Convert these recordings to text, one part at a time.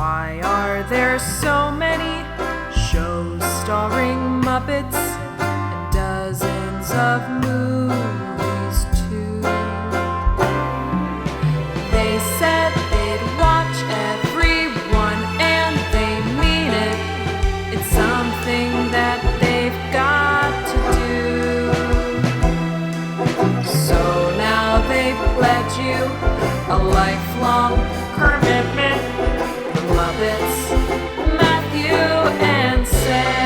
Why are there so many shows starring Muppets and dozens of movies too? They said they'd watch everyone and they mean it. It's something that they've got to do. So now they've pledged you a lifelong commitment. The Muppets, Matthew and Sam.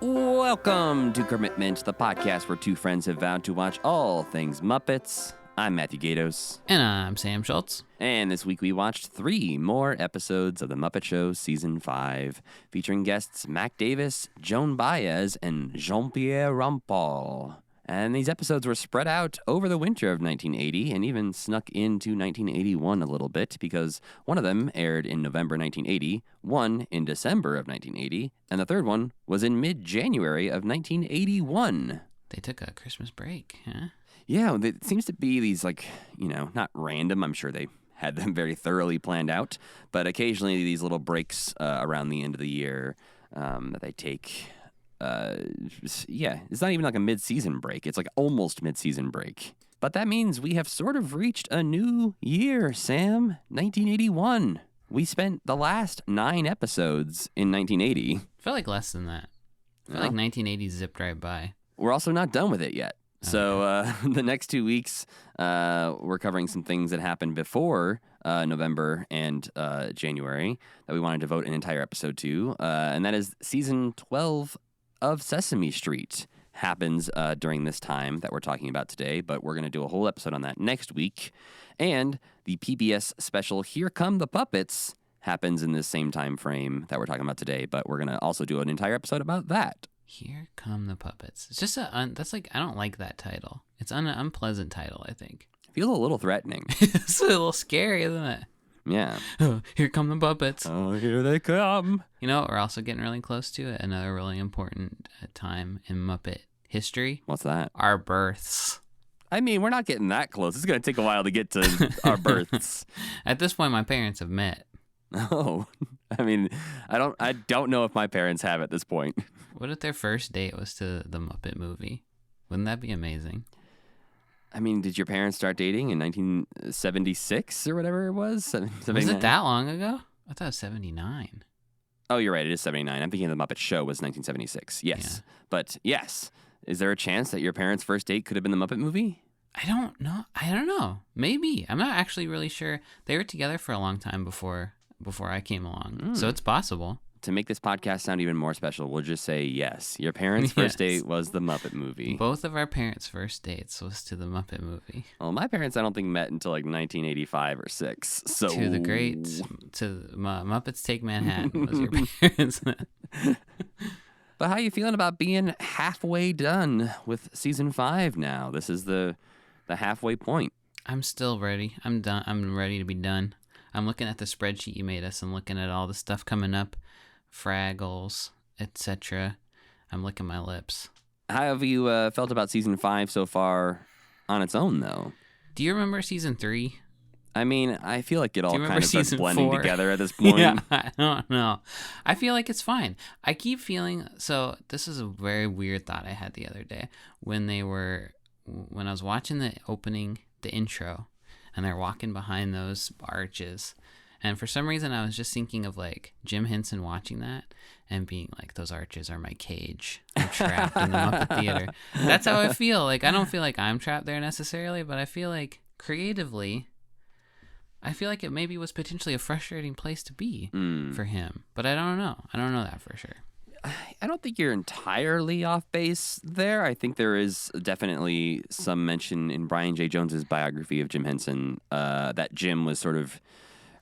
Welcome to Commitment, the podcast where two friends have vowed to watch all things Muppets. I'm Matthew Gatos. And I'm Sam Schultz. And this week we watched 3 more episodes of The Muppet Show Season 5, featuring guests Mac Davis, Joan Baez, and Jean-Pierre Rampal. And these episodes were spread out over the winter of 1980 and even snuck into 1981 a little bit because one of them aired in November 1980, one in December of 1980, and the third one was in mid-January of 1981. They took a Christmas break, huh? Yeah, it seems to be these, not random. I'm sure they had them very thoroughly planned out, but occasionally these little breaks around the end of the year that they take. It's not even like a mid-season break. It's like almost mid-season break. But that means we have sort of reached a new year, Sam. 1981. We spent the last 9 episodes in 1980. I feel like less than that. I feel like 1980 zipped right by. We're also not done with it yet. So the next 2 weeks, we're covering some things that happened before November and January that we want to devote an entire episode to, and that is Season 12 of Sesame Street happens during this time that we're talking about today, but we're going to do a whole episode on that next week. And the PBS special Here Come the Puppets happens in this same time frame that we're talking about today, but we're going to also do an entire episode about that. Here Come the Puppets. It's just I don't like that title. It's an unpleasant title, I think. Feels a little threatening. It's a little scary, isn't it? Yeah. Oh, here come the puppets. Oh, here they come. You know what we're also getting really close to? Another really important time in Muppet history. What's that? Our births. I mean, we're not getting that close. It's going to take a while to get to our births. At this point, my parents have met. Oh, I mean, I don't know if my parents have at this point. What if their first date was to the Muppet movie? Wouldn't that be amazing? I mean, did your parents start dating in 1976 or whatever it was? 79? Was it that long ago? I thought it was 79. Oh, you're right. It is 79. I'm thinking the Muppet Show was 1976. Yes. Yeah. But yes, is there a chance that your parents' first date could have been the Muppet movie? I don't know. Maybe. I'm not actually really sure. They were together for a long time before I came along. So it's possible. To make this podcast sound even more special, we'll just say yes. Your parents' first date was the Muppet movie. Both of our parents' first dates was to the Muppet movie. Well, my parents, I don't think, met until like 1985 or 6. So to the Muppets Take Manhattan was your parents. But how are you feeling about being halfway done with season 5 now? This is the halfway point. I'm still ready. I'm done. I'm ready to be done. I'm looking at the spreadsheet you made us. I'm looking at all the stuff coming up. Fraggles, etc. I'm licking my lips. How have you felt about season 5 so far on its own, though? Do you remember season 3? I mean, I feel like it all kind of starts blending 4? together at this point. Yeah, I don't know. I feel like it's fine. I keep feeling... So this is a very weird thought I had the other day. When I was watching the intro, and they're walking behind those arches... And for some reason, I was just thinking of, like, Jim Henson watching that and being like, those arches are my cage. I'm trapped in the Muppet Theater. That's how I feel. Like, I don't feel like I'm trapped there necessarily, but I feel like, creatively, I feel like it maybe was potentially a frustrating place to be for him. But I don't know. I don't know that for sure. I don't think you're entirely off base there. I think there is definitely some mention in Brian J. Jones's biography of Jim Henson that Jim was sort of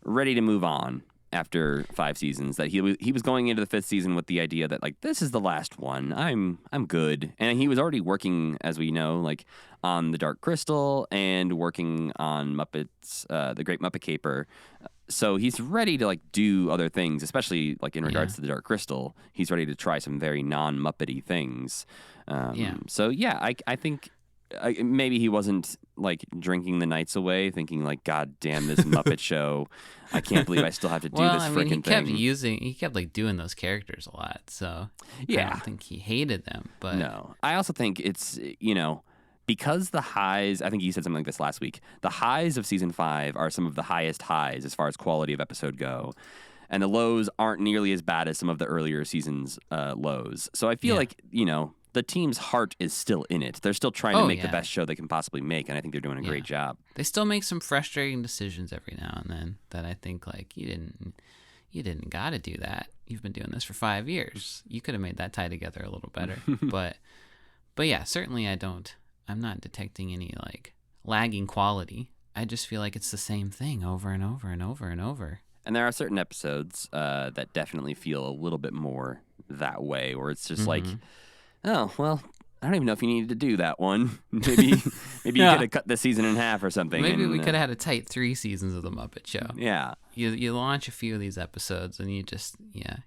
ready to move on after 5 seasons, that he was going into the 5th season with the idea that, like, this is the last one. I'm good. And he was already working, as we know, like, on The Dark Crystal and working on Muppets, The Great Muppet Caper. So he's ready to like do other things, especially like in regards to the Dark Crystal. He's ready to try some very non-Muppety things. So yeah, I think maybe he wasn't like drinking the nights away, thinking like, God damn this Muppet Show! I can't believe I still have to do this freaking thing. He kept like doing those characters a lot. So I don't think he hated them. But no, I also think it's because the highs, I think you said something like this last week, the highs of season 5 are some of the highest highs as far as quality of episode go. And the lows aren't nearly as bad as some of the earlier seasons' lows. So I feel like, the team's heart is still in it. They're still trying to make the best show they can possibly make, and I think they're doing a great job. They still make some frustrating decisions every now and then that I think, like, you didn't got to do that. You've been doing this for 5 years. You could have made that tie together a little better. but yeah, certainly I'm not detecting any like lagging quality. I just feel like it's the same thing over and over and over and over. And there are certain episodes that definitely feel a little bit more that way, where it's just like, oh, well, I don't even know if you needed to do that one. Maybe you could have cut this season in half or something. Maybe we could have had a tight 3 seasons of the Muppet Show. Yeah. You launch a few of these episodes and you just,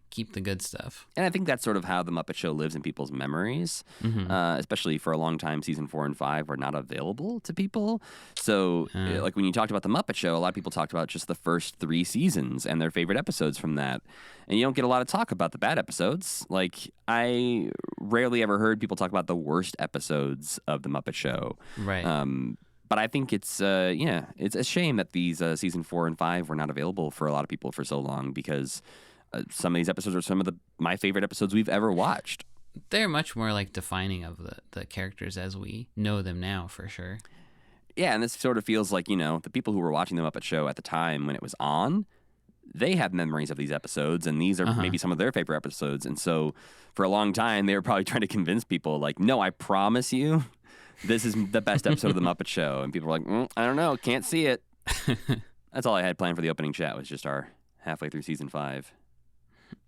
keep the good stuff. And I think that's sort of how the Muppet Show lives in people's memories, especially for a long time. Season 4 and 5 were not available to people. So, like when you talked about the Muppet Show, a lot of people talked about just the first 3 seasons and their favorite episodes from that. And you don't get a lot of talk about the bad episodes. Like, I rarely ever heard people talk about the worst episodes of the Muppet Show. Right. But I think it's a shame that these season 4 and 5 were not available for a lot of people for so long, because some of these episodes are some of my favorite episodes we've ever watched. They're much more like defining of the characters as we know them now, for sure. Yeah, and this sort of feels like, the people who were watching the Muppet Show at the time when it was on, they have memories of these episodes, and these are maybe some of their favorite episodes. And so for a long time, they were probably trying to convince people, like, no, I promise you, this is the best episode of the Muppet Show. And people were like, I don't know, can't see it. That's all I had planned for the opening chat, was just our halfway through season 5.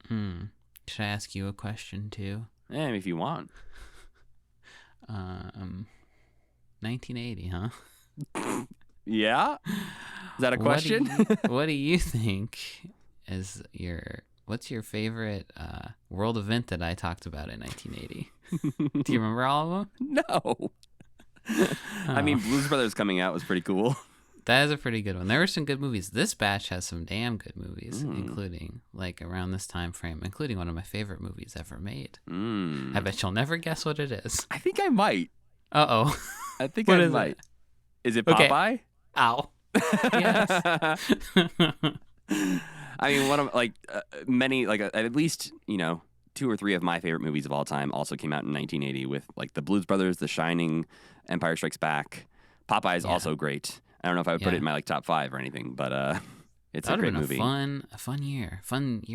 Should I ask you a question too? Yeah, if you want. 1980, huh? Yeah? Is that a question? What do you think is what's your favorite world event that I talked about in 1980? Do you remember all of them? No. I mean, Blues Brothers coming out was pretty cool. That is a pretty good one. There were some good movies. This batch has some damn good movies, including, like, around this time frame, including one of my favorite movies ever made. I bet you'll never guess what it is. I think I might. Uh-oh. I think I might. Is it Popeye? Okay. Ow. Yes. I mean, one of, like, many, like, at least, 2 or 3 of my favorite movies of all time also came out in 1980 with, like, The Blues Brothers, The Shining, Empire Strikes Back. Popeye is also great. I don't know if I would put it in my, like, top 5 or anything, but it's a great movie. A fun year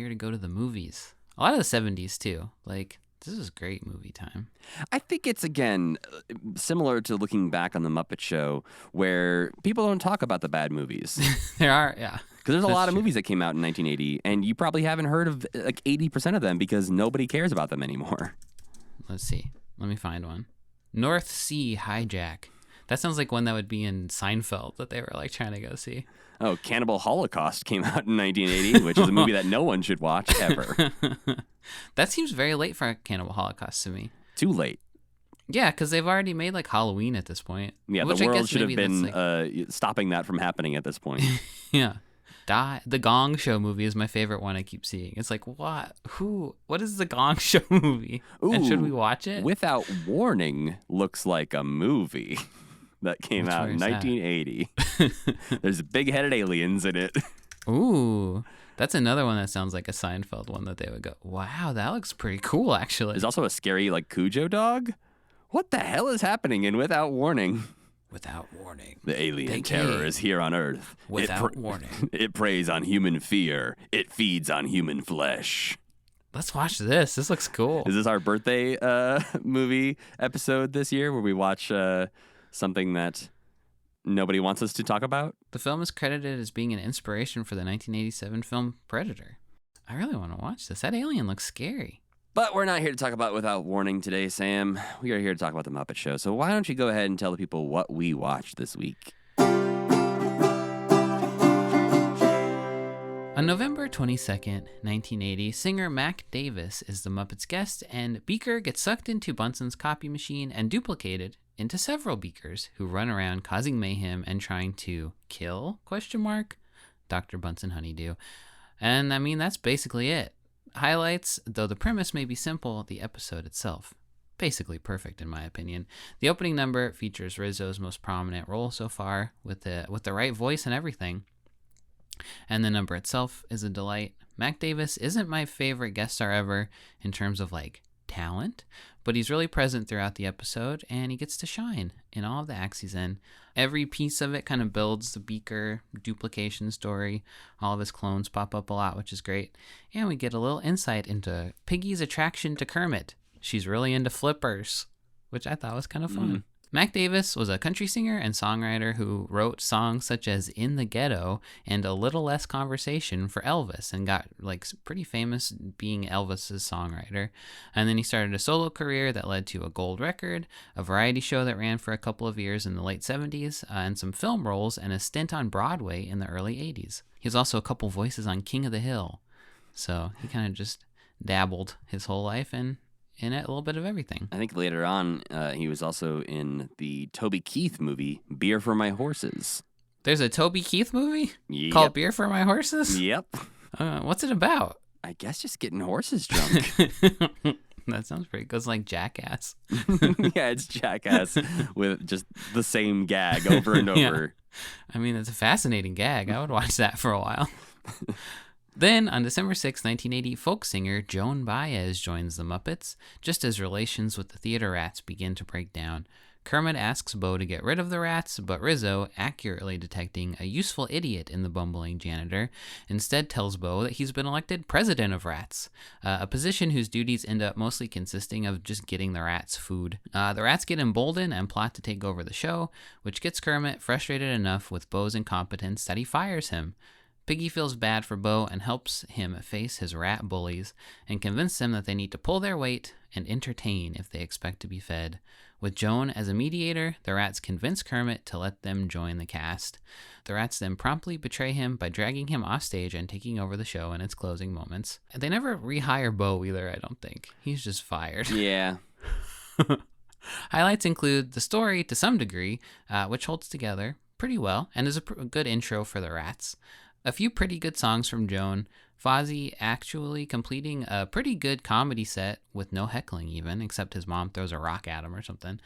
to go to the movies. A lot of the 70s too. Like, this is great movie time. I think it's, again, similar to looking back on the Muppet Show, where people don't talk about the bad movies. There are, yeah. Because there's a lot of movies that came out in 1980, and you probably haven't heard of like 80% of them because nobody cares about them anymore. Let's see. Let me find one. North Sea Hijack. That sounds like one that would be in Seinfeld that they were like trying to go see. Oh, Cannibal Holocaust came out in 1980, which is a movie that no one should watch ever. That seems very late for Cannibal Holocaust to me. Too late. Yeah, because they've already made like Halloween at this point. Yeah, the world should have been stopping that from happening at this point. Yeah. The Gong Show movie is my favorite one I keep seeing. It's like, what is the Gong Show movie? Ooh, and should we watch it? Without Warning looks like a movie that came out in 1980. There's big-headed aliens in it. Ooh, that's another one that sounds like a Seinfeld one that they would go, wow, that looks pretty cool, actually. There's also a scary, like, Cujo dog. What the hell is happening in Without Warning? Without warning. The alien terror is here on Earth. Without warning. It preys on human fear. It feeds on human flesh. Let's watch this. This looks cool. Is this our birthday movie episode this year where we watch something that nobody wants us to talk about? The film is credited as being an inspiration for the 1987 film Predator. I really want to watch this. That alien looks scary. But we're not here to talk about Without Warning today, Sam. We are here to talk about The Muppet Show. So why don't you go ahead and tell the people what we watched this week? On November 22nd, 1980, singer Mac Davis is the Muppets' guest, and Beaker gets sucked into Bunsen's copy machine and duplicated into several Beakers who run around causing mayhem and trying to kill, Dr. Bunsen Honeydew. And I mean, that's basically it. Highlights, though the premise may be simple, the episode itself. Basically perfect in my opinion. The opening number features Rizzo's most prominent role so far with the right voice and everything. And the number itself is a delight. Mac Davis isn't my favorite guest star ever in terms of like talent, but he's really present throughout the episode and he gets to shine in all of the acts he's in. Every piece of it kind of builds the Beaker duplication story. All of his clones pop up a lot, which is great. And we get a little insight into Piggy's attraction to Kermit. She's really into flippers, which I thought was kind of fun. Mac Davis was a country singer and songwriter who wrote songs such as In the Ghetto and A Little Less Conversation for Elvis and got like pretty famous being Elvis's songwriter. And then he started a solo career that led to a gold record, a variety show that ran for a couple of years in the late 70s, and some film roles and a stint on Broadway in the early 80s. He was also a couple voices on King of the Hill. So he kind of just dabbled his whole life in it, a little bit of everything. I think later on, he was also in the Toby Keith movie, Beer for My Horses. There's a Toby Keith movie Yep. called Beer for My Horses? Yep. What's it about? I guess just getting horses drunk. That sounds pretty good. It's like Jackass. Yeah, it's Jackass with just the same gag over and over. I mean, it's a fascinating gag. I would watch that for a while. Then, on December 6, 1980, folk singer Joan Baez joins the Muppets, just as relations with the theater rats begin to break down. Kermit asks Bo to get rid of the rats, but Rizzo, accurately detecting a useful idiot in the bumbling janitor, instead tells Bo that he's been elected president of rats, a position whose duties end up mostly consisting of just getting the rats food. The rats get emboldened and plot to take over the show, which gets Kermit frustrated enough with Bo's incompetence that he fires him. Piggy feels bad for Bo and helps him face his rat bullies and convince them that they need to pull their weight and entertain if they expect to be fed. With Joan as a mediator, the rats convince Kermit to let them join the cast. The rats then promptly betray him by dragging him off stage and taking over the show in its closing moments. They never rehire Bo either, I don't think. He's just fired. Yeah. Highlights include the story to some degree, which holds together pretty well and is a good intro for the rats. A few pretty good songs from Joan, Fozzie actually completing a pretty good comedy set with no heckling even, except his mom throws a rock at him or something.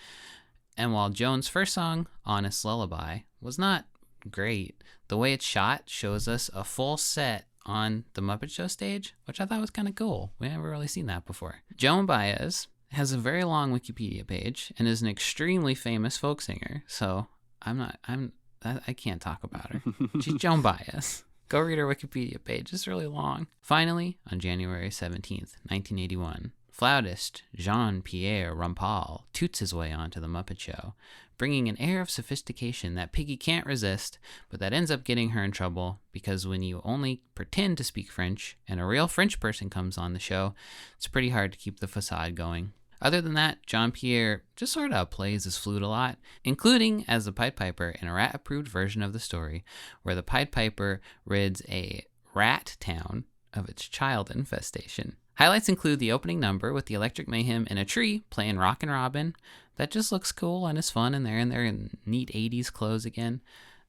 And while Joan's first song, Honest Lullaby, was not great, the way it's shot shows us a full set on the Muppet Show stage, which I thought was kind of cool. We never really seen that before. Joan Baez has a very long Wikipedia page and is an extremely famous folk singer, so I can't talk about her. She's Joan Baez. Go read her Wikipedia page. It's really long. Finally, on January 17th, 1981, flautist Jean-Pierre Rampal toots his way onto the Muppet Show, bringing an air of sophistication that Piggy can't resist, but that ends up getting her in trouble because when you only pretend to speak French and a real French person comes on the show, it's pretty hard to keep the facade going. Other than that, Jean-Pierre just sort of plays his flute a lot, including as the Pied Piper in a rat-approved version of the story, where the Pied Piper rids a rat town of its child infestation. Highlights include the opening number with the Electric Mayhem in a tree playing Rockin' Robin. That just looks cool and is fun, and they're in their neat 80s clothes again.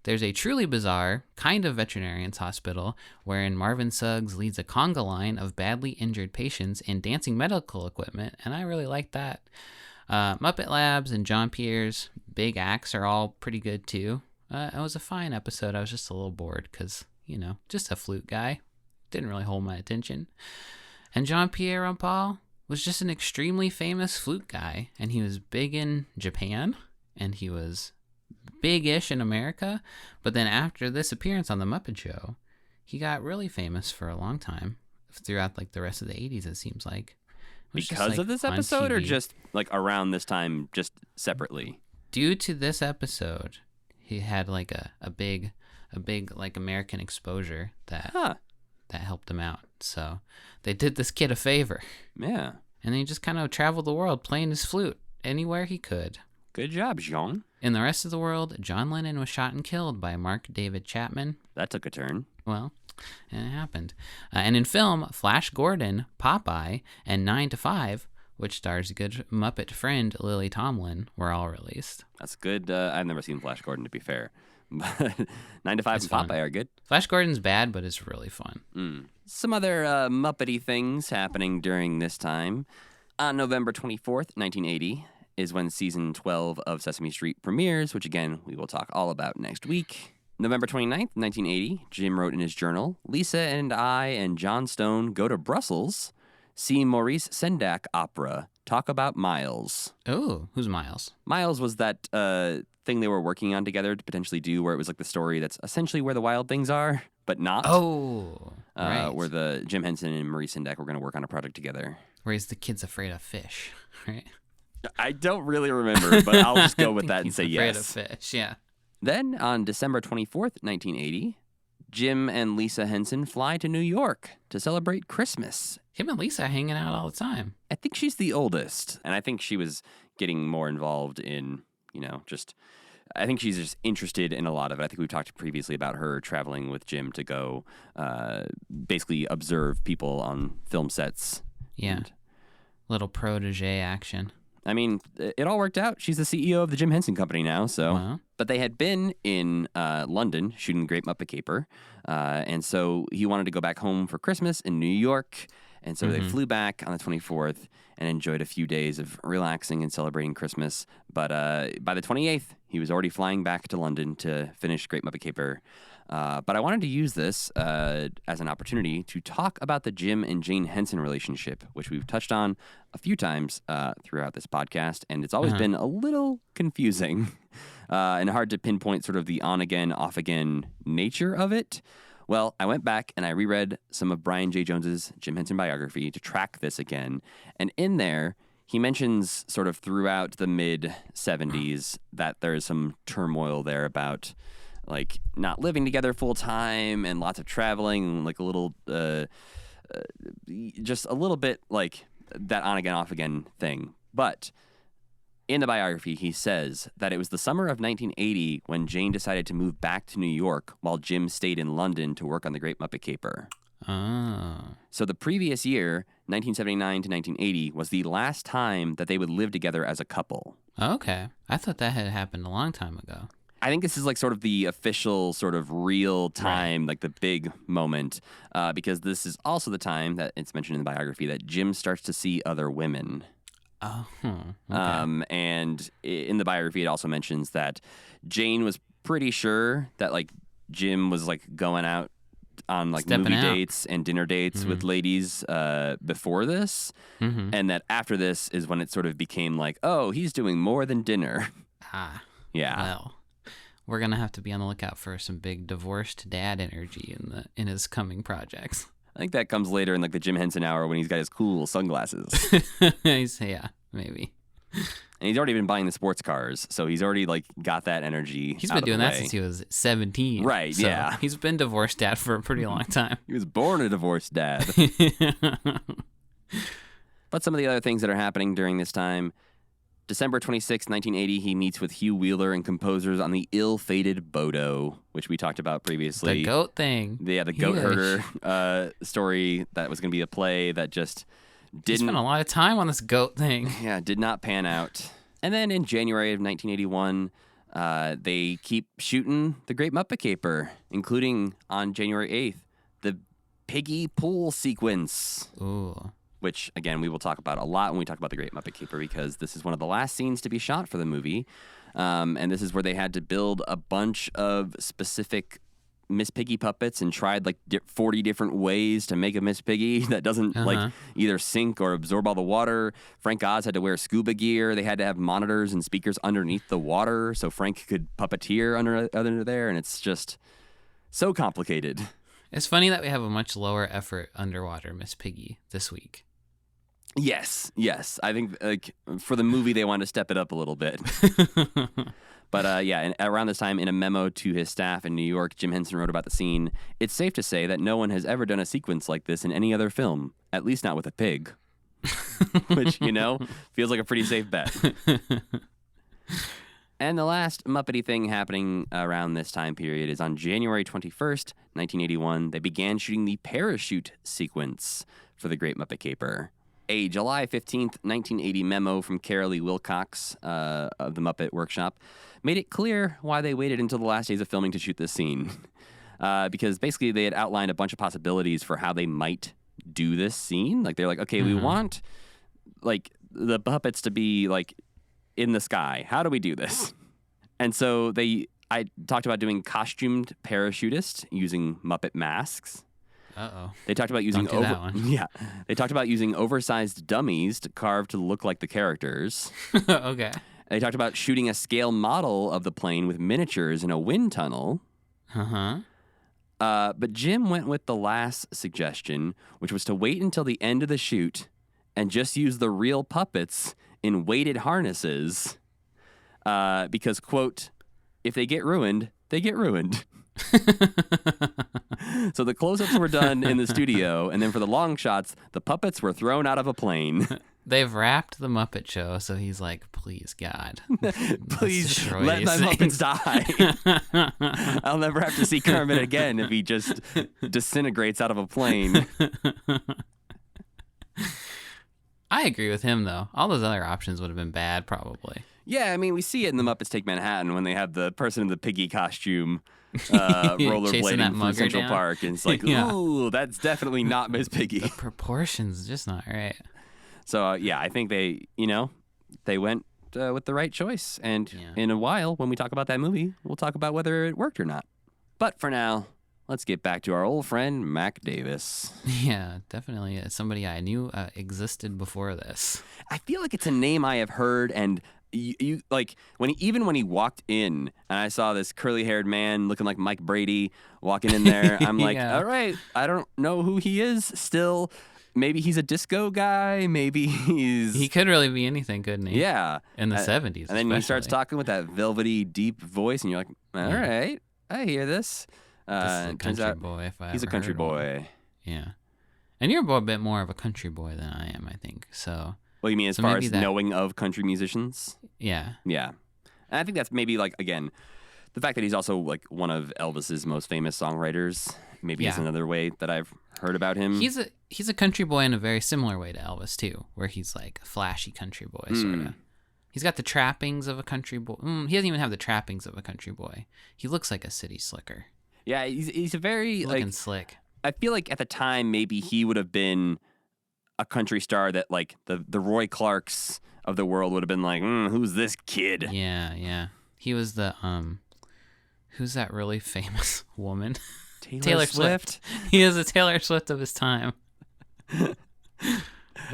There's a truly bizarre, kind of veterinarian's hospital, wherein Marvin Suggs leads a conga line of badly injured patients and dancing medical equipment, and I really like that. Muppet Labs and Jean-Pierre's big acts are all pretty good too. It was a fine episode. I was just a little bored because, just a flute guy. Didn't really hold my attention. And Jean-Pierre Rampal was just an extremely famous flute guy, and he was big in Japan, and he was big-ish in America, but then after this appearance on the Muppet Show, he got really famous for a long time, throughout like the rest of the 80s, it seems like. Because of this episode, or just like around this time, just separately? Due to this episode, he had like a big like American exposure that helped him out. So they did this kid a favor. Yeah. And he just kind of traveled the world playing his flute anywhere he could. Good job, Jean. In the rest of the world, John Lennon was shot and killed by Mark David Chapman. That took a turn. Well, And it happened. And in film, Flash Gordon, Popeye, and 9 to 5, which stars good Muppet friend Lily Tomlin, were all released. That's good. I've never seen Flash Gordon, to be fair. But 9 to 5 It's and fun. Popeye are good. Flash Gordon's bad, but it's really fun. Some other Muppety things happening during this time. On November 24th, 1980, is when season 12 of Sesame Street premieres, which again, we will talk all about next week. November 29th, 1980, Jim wrote in his journal, Lisa and I and John Stone go to Brussels, see Maurice Sendak opera, talk about Miles. Oh, who's Miles? Miles was that thing they were working on together to potentially do where it was like the story that's essentially where the wild things are, but not. Oh, right. Where the Jim Henson and Maurice Sendak were going to work on a project together. Where he's the kid's afraid of fish, right? I don't really remember, but I'll just go with I think that and he's say afraid yes. of fish, yeah. Then, on December 24th, 1980, Jim and Lisa Henson fly to New York to celebrate Christmas. Him and Lisa hanging out all the time. I think she's the oldest, and I think she was getting more involved in, I think she's just interested in a lot of it. I think we've talked previously about her traveling with Jim to go basically observe people on film sets. Yeah. Little protege action. I mean, it all worked out. She's the CEO of the Jim Henson Company now, so. Wow. But they had been in London shooting Great Muppet Caper, and so he wanted to go back home for Christmas in New York, and so they flew back on the 24th and enjoyed a few days of relaxing and celebrating Christmas. But by the 28th, he was already flying back to London to finish Great Muppet Caper. But I wanted to use this as an opportunity to talk about the Jim and Jane Henson relationship, which we've touched on a few times throughout this podcast, and it's always been a little confusing and hard to pinpoint sort of the on-again, off-again nature of it. Well, I went back and I reread some of Brian J. Jones's Jim Henson biography to track this again, and in there, he mentions sort of throughout the mid-'70s that there's some turmoil there about like not living together full time and lots of traveling and like a little, just a little bit like that on again, off again thing. But in the biography, he says that it was the summer of 1980 when Jane decided to move back to New York while Jim stayed in London to work on the Great Muppet Caper. Oh. So the previous year, 1979 to 1980, was the last time that they would live together as a couple. Okay. I thought that had happened a long time ago. I think this is like sort of the official sort of real time, like the big moment, because this is also the time that it's mentioned in the biography that Jim starts to see other women. Oh, okay. And in the biography, it also mentions that Jane was pretty sure that like Jim was like going out on like Stepping movie out. dates and dinner dates with ladies before this, and that after this is when it sort of became like, oh, he's doing more than dinner. Ah, Yeah. well, we're gonna have to be on the lookout for some big divorced dad energy in his coming projects. I think that comes later in like the Jim Henson hour when he's got his cool sunglasses. Yeah, maybe. And he's already been buying the sports cars, so he's already like got that energy. He's out been of doing the that way. since he was 17. Right, so yeah. He's been divorced dad for a pretty long time. He was born a divorced dad. But some of the other things that are happening during this time. December 26, 1980, he meets with Hugh Wheeler and composers on the ill-fated Bodo, which we talked about previously. The goat thing. Yeah, the goat Huge. herder story that was going to be a play that just He didn't. spent a lot of time on this goat thing. Yeah, did not pan out. And then in January of 1981, they keep shooting the Great Muppet Caper, including on January 8th, the piggy pool sequence, Ooh. which, again, we will talk about a lot when we talk about the Great Muppet Caper because this is one of the last scenes to be shot for the movie. And this is where they had to build a bunch of specific Miss Piggy puppets and tried like 40 different ways to make a Miss Piggy that doesn't like either sink or absorb all the water. Frank Oz had to wear scuba gear. They had to have monitors and speakers underneath the water so Frank could puppeteer under there, and it's just so complicated. It's funny that we have a much lower effort underwater Miss Piggy this week. Yes. I think like for the movie they wanted to step it up a little bit. But yeah, and around this time, in a memo to his staff in New York, Jim Henson wrote about the scene. It's safe to say that no one has ever done a sequence like this in any other film, at least not with a pig. Which, feels like a pretty safe bet. And the last Muppety thing happening around this time period is on January 21st, 1981, they began shooting the parachute sequence for The Great Muppet Caper. A July 15th, 1980 memo from Carolee Wilcox of the Muppet Workshop made it clear why they waited until the last days of filming to shoot this scene. Because basically they had outlined a bunch of possibilities for how they might do this scene. Like, they're like, okay, we want, like, the puppets to be, like, in the sky. How do we do this? And so I talked about doing costumed parachutists using Muppet masks. Uh-oh. They talked about using Don't do that one. Yeah. They talked about using oversized dummies to carve to look like the characters. Okay. They talked about shooting a scale model of the plane with miniatures in a wind tunnel. Uh-huh. But Jim went with the last suggestion, which was to wait until the end of the shoot and just use the real puppets in weighted harnesses. Because, quote, if they get ruined, they get ruined. So the close-ups were done in the studio, and then for the long shots, the puppets were thrown out of a plane. They've wrapped the Muppet Show, so he's like, please, God. Please let my Muppets die. I'll never have to see Kermit again if he just disintegrates out of a plane. I agree with him, though. All those other options would have been bad, probably. Yeah, I mean, we see it in the Muppets Take Manhattan when they have the person in the piggy costume rollerblading through Central down. Park, and it's like, ooh, that's definitely not Miss Piggy. The proportions just not right. So, yeah, I think they went with the right choice. And in a while, when we talk about that movie, we'll talk about whether it worked or not. But for now, let's get back to our old friend, Mac Davis. Yeah, definitely somebody I knew existed before this. I feel like it's a name I have heard, and you like when he walked in and I saw this curly-haired man looking like Mike Brady walking in there, I'm like, all right, I don't know who he is still. Maybe he's a disco guy. Maybe he could really be anything, couldn't he? Yeah. In the 70s. And then he starts talking with that velvety, deep voice, and you're like, all right, I hear this. This is a country boy. If I he's a ever country heard one. boy. Yeah. And you're a bit more of a country boy than I am, I think. So. Well, you mean as far as knowing of country musicians? Yeah. Yeah. And I think that's maybe like, again, the fact that he's also like one of Elvis's most famous songwriters maybe is another way that I've heard about him. He's a country boy in a very similar way to Elvis too, where he's like a flashy country boy sort of. He's got the trappings of a country boy. He doesn't even have the trappings of a country boy. He looks like a city slicker. Yeah, he's a very looking slick. I feel like at the time maybe he would have been a country star that like the Roy Clarks of the world would have been like, who's this kid? Yeah. He was the who's that really famous woman? Taylor Swift. He is a Taylor Swift of his time.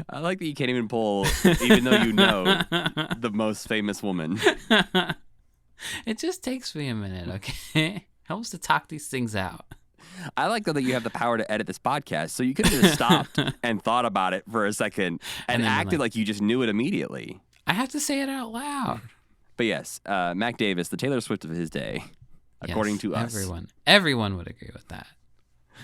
I like that you can't even pull, even though you know the most famous woman. It just takes me a minute, okay? Helps to talk these things out. I like, though, that you have the power to edit this podcast, so you could have just stopped and thought about it for a second and acted like you just knew it immediately. I have to say it out loud. But yes, Mac Davis, the Taylor Swift of his day, according to us. Everyone would agree with that.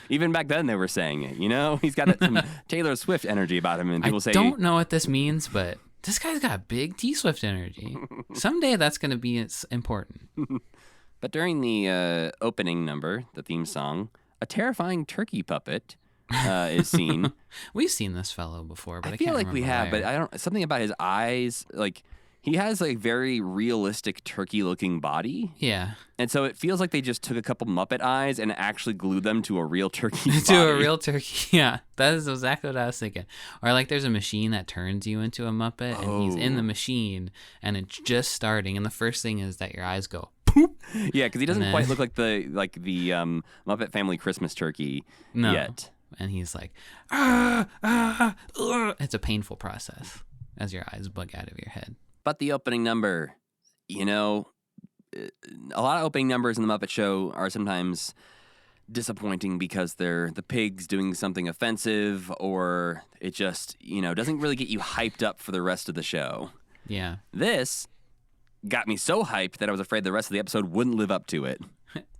Even back then, they were saying it. You know, he's got some Taylor Swift energy about him, and people say, I don't know what this means, but this guy's got big T Swift energy. Someday that's going to be important. But during the opening number, the theme song, a terrifying turkey puppet is seen. We've seen this fellow before, but I feel can't like we have, where. but I don't. Something about his eyes, like he has like very realistic turkey-looking body. Yeah, and so it feels like they just took a couple Muppet eyes and actually glued them to a real turkey. To a real turkey. Yeah, that is exactly what I was thinking. Or like, there's a machine that turns you into a Muppet, and he's in the machine, and it's just starting, and the first thing is that your eyes go. Yeah, because he doesn't quite look like the Muppet Family Christmas turkey yet. And he's like, it's a painful process as your eyes bug out of your head. But the opening number, you know, a lot of opening numbers in the Muppet Show are sometimes disappointing because they're the pigs doing something offensive, or it just, doesn't really get you hyped up for the rest of the show. Yeah. This got me so hyped that I was afraid the rest of the episode wouldn't live up to it.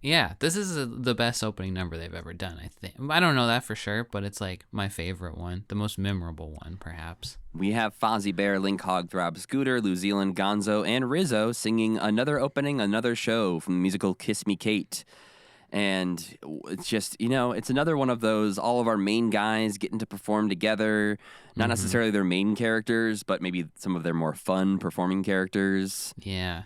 Yeah, this is the best opening number they've ever done, I think. I don't know that for sure, but it's like my favorite one, the most memorable one, perhaps. We have Fozzie Bear, Link Hog, Throb Scooter, New Zealand, Gonzo, and Rizzo singing Another Opening, Another Show from the musical Kiss Me Kate. And it's just, it's another one of those, all of our main guys getting to perform together. Not necessarily their main characters, but maybe some of their more fun performing characters. Yeah,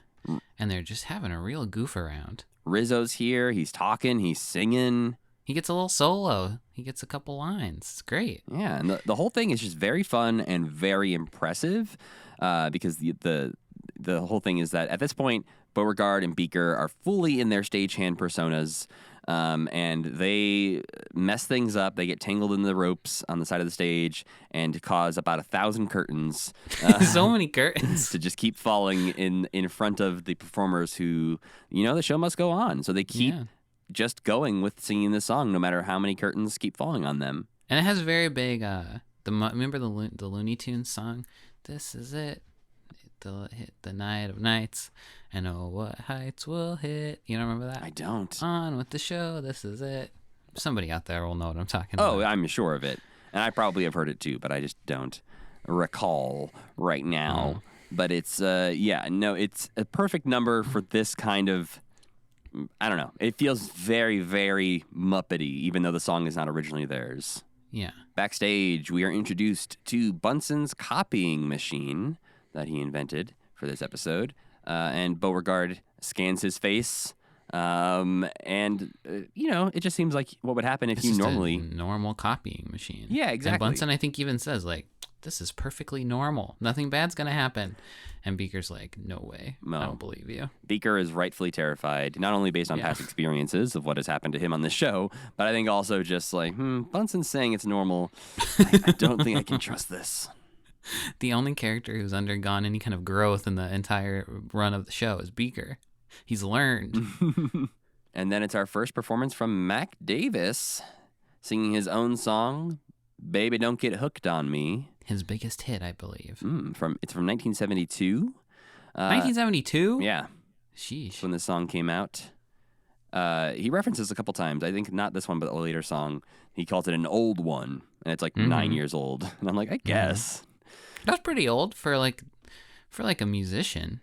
and they're just having a real goof around. Rizzo's here. He's talking. He's singing. He gets a little solo. He gets a couple lines. It's great. Yeah, and the whole thing is just very fun and very impressive because the whole thing is that at this point, Beauregard and Beaker are fully in their stagehand personas, and they mess things up. They get tangled in the ropes on the side of the stage and cause about 1,000 curtains. So many curtains. To just keep falling in front of the performers who, the show must go on. So they keep just going with singing the song no matter how many curtains keep falling on them. And it has very big, remember the Looney Tunes song? This is it. Hit the night of nights, and oh, what heights will hit. You don't remember that? I don't. On with the show, this is it. Somebody out there will know what I'm talking about. Oh, I'm sure of it. And I probably have heard it too, but I just don't recall right now. But it's, it's a perfect number for this kind of, I don't know. It feels very, very Muppety, even though the song is not originally theirs. Yeah. Backstage, we are introduced to Bunsen's copying machine that he invented for this episode. And Beauregard scans his face. It just seems like what would happen if you normally... a normal copying machine. Yeah, exactly. And Bunsen, I think, even says, this is perfectly normal. Nothing bad's going to happen. And Beaker's like, no way. No. I don't believe you. Beaker is rightfully terrified, not only based on past experiences of what has happened to him on the show, but I think also just like, Bunsen's saying it's normal. I don't think I can trust this. The only character who's undergone any kind of growth in the entire run of the show is Beaker. He's learned. And then it's our first performance from Mac Davis singing his own song, Baby Don't Get Hooked on Me. His biggest hit, I believe. It's from 1972. 1972? Yeah. Sheesh. When the song came out. He references a couple times. I think not this one, but a later song. He calls it an old one, and it's like 9 years old. And I'm like, I guess. That's pretty old for a musician,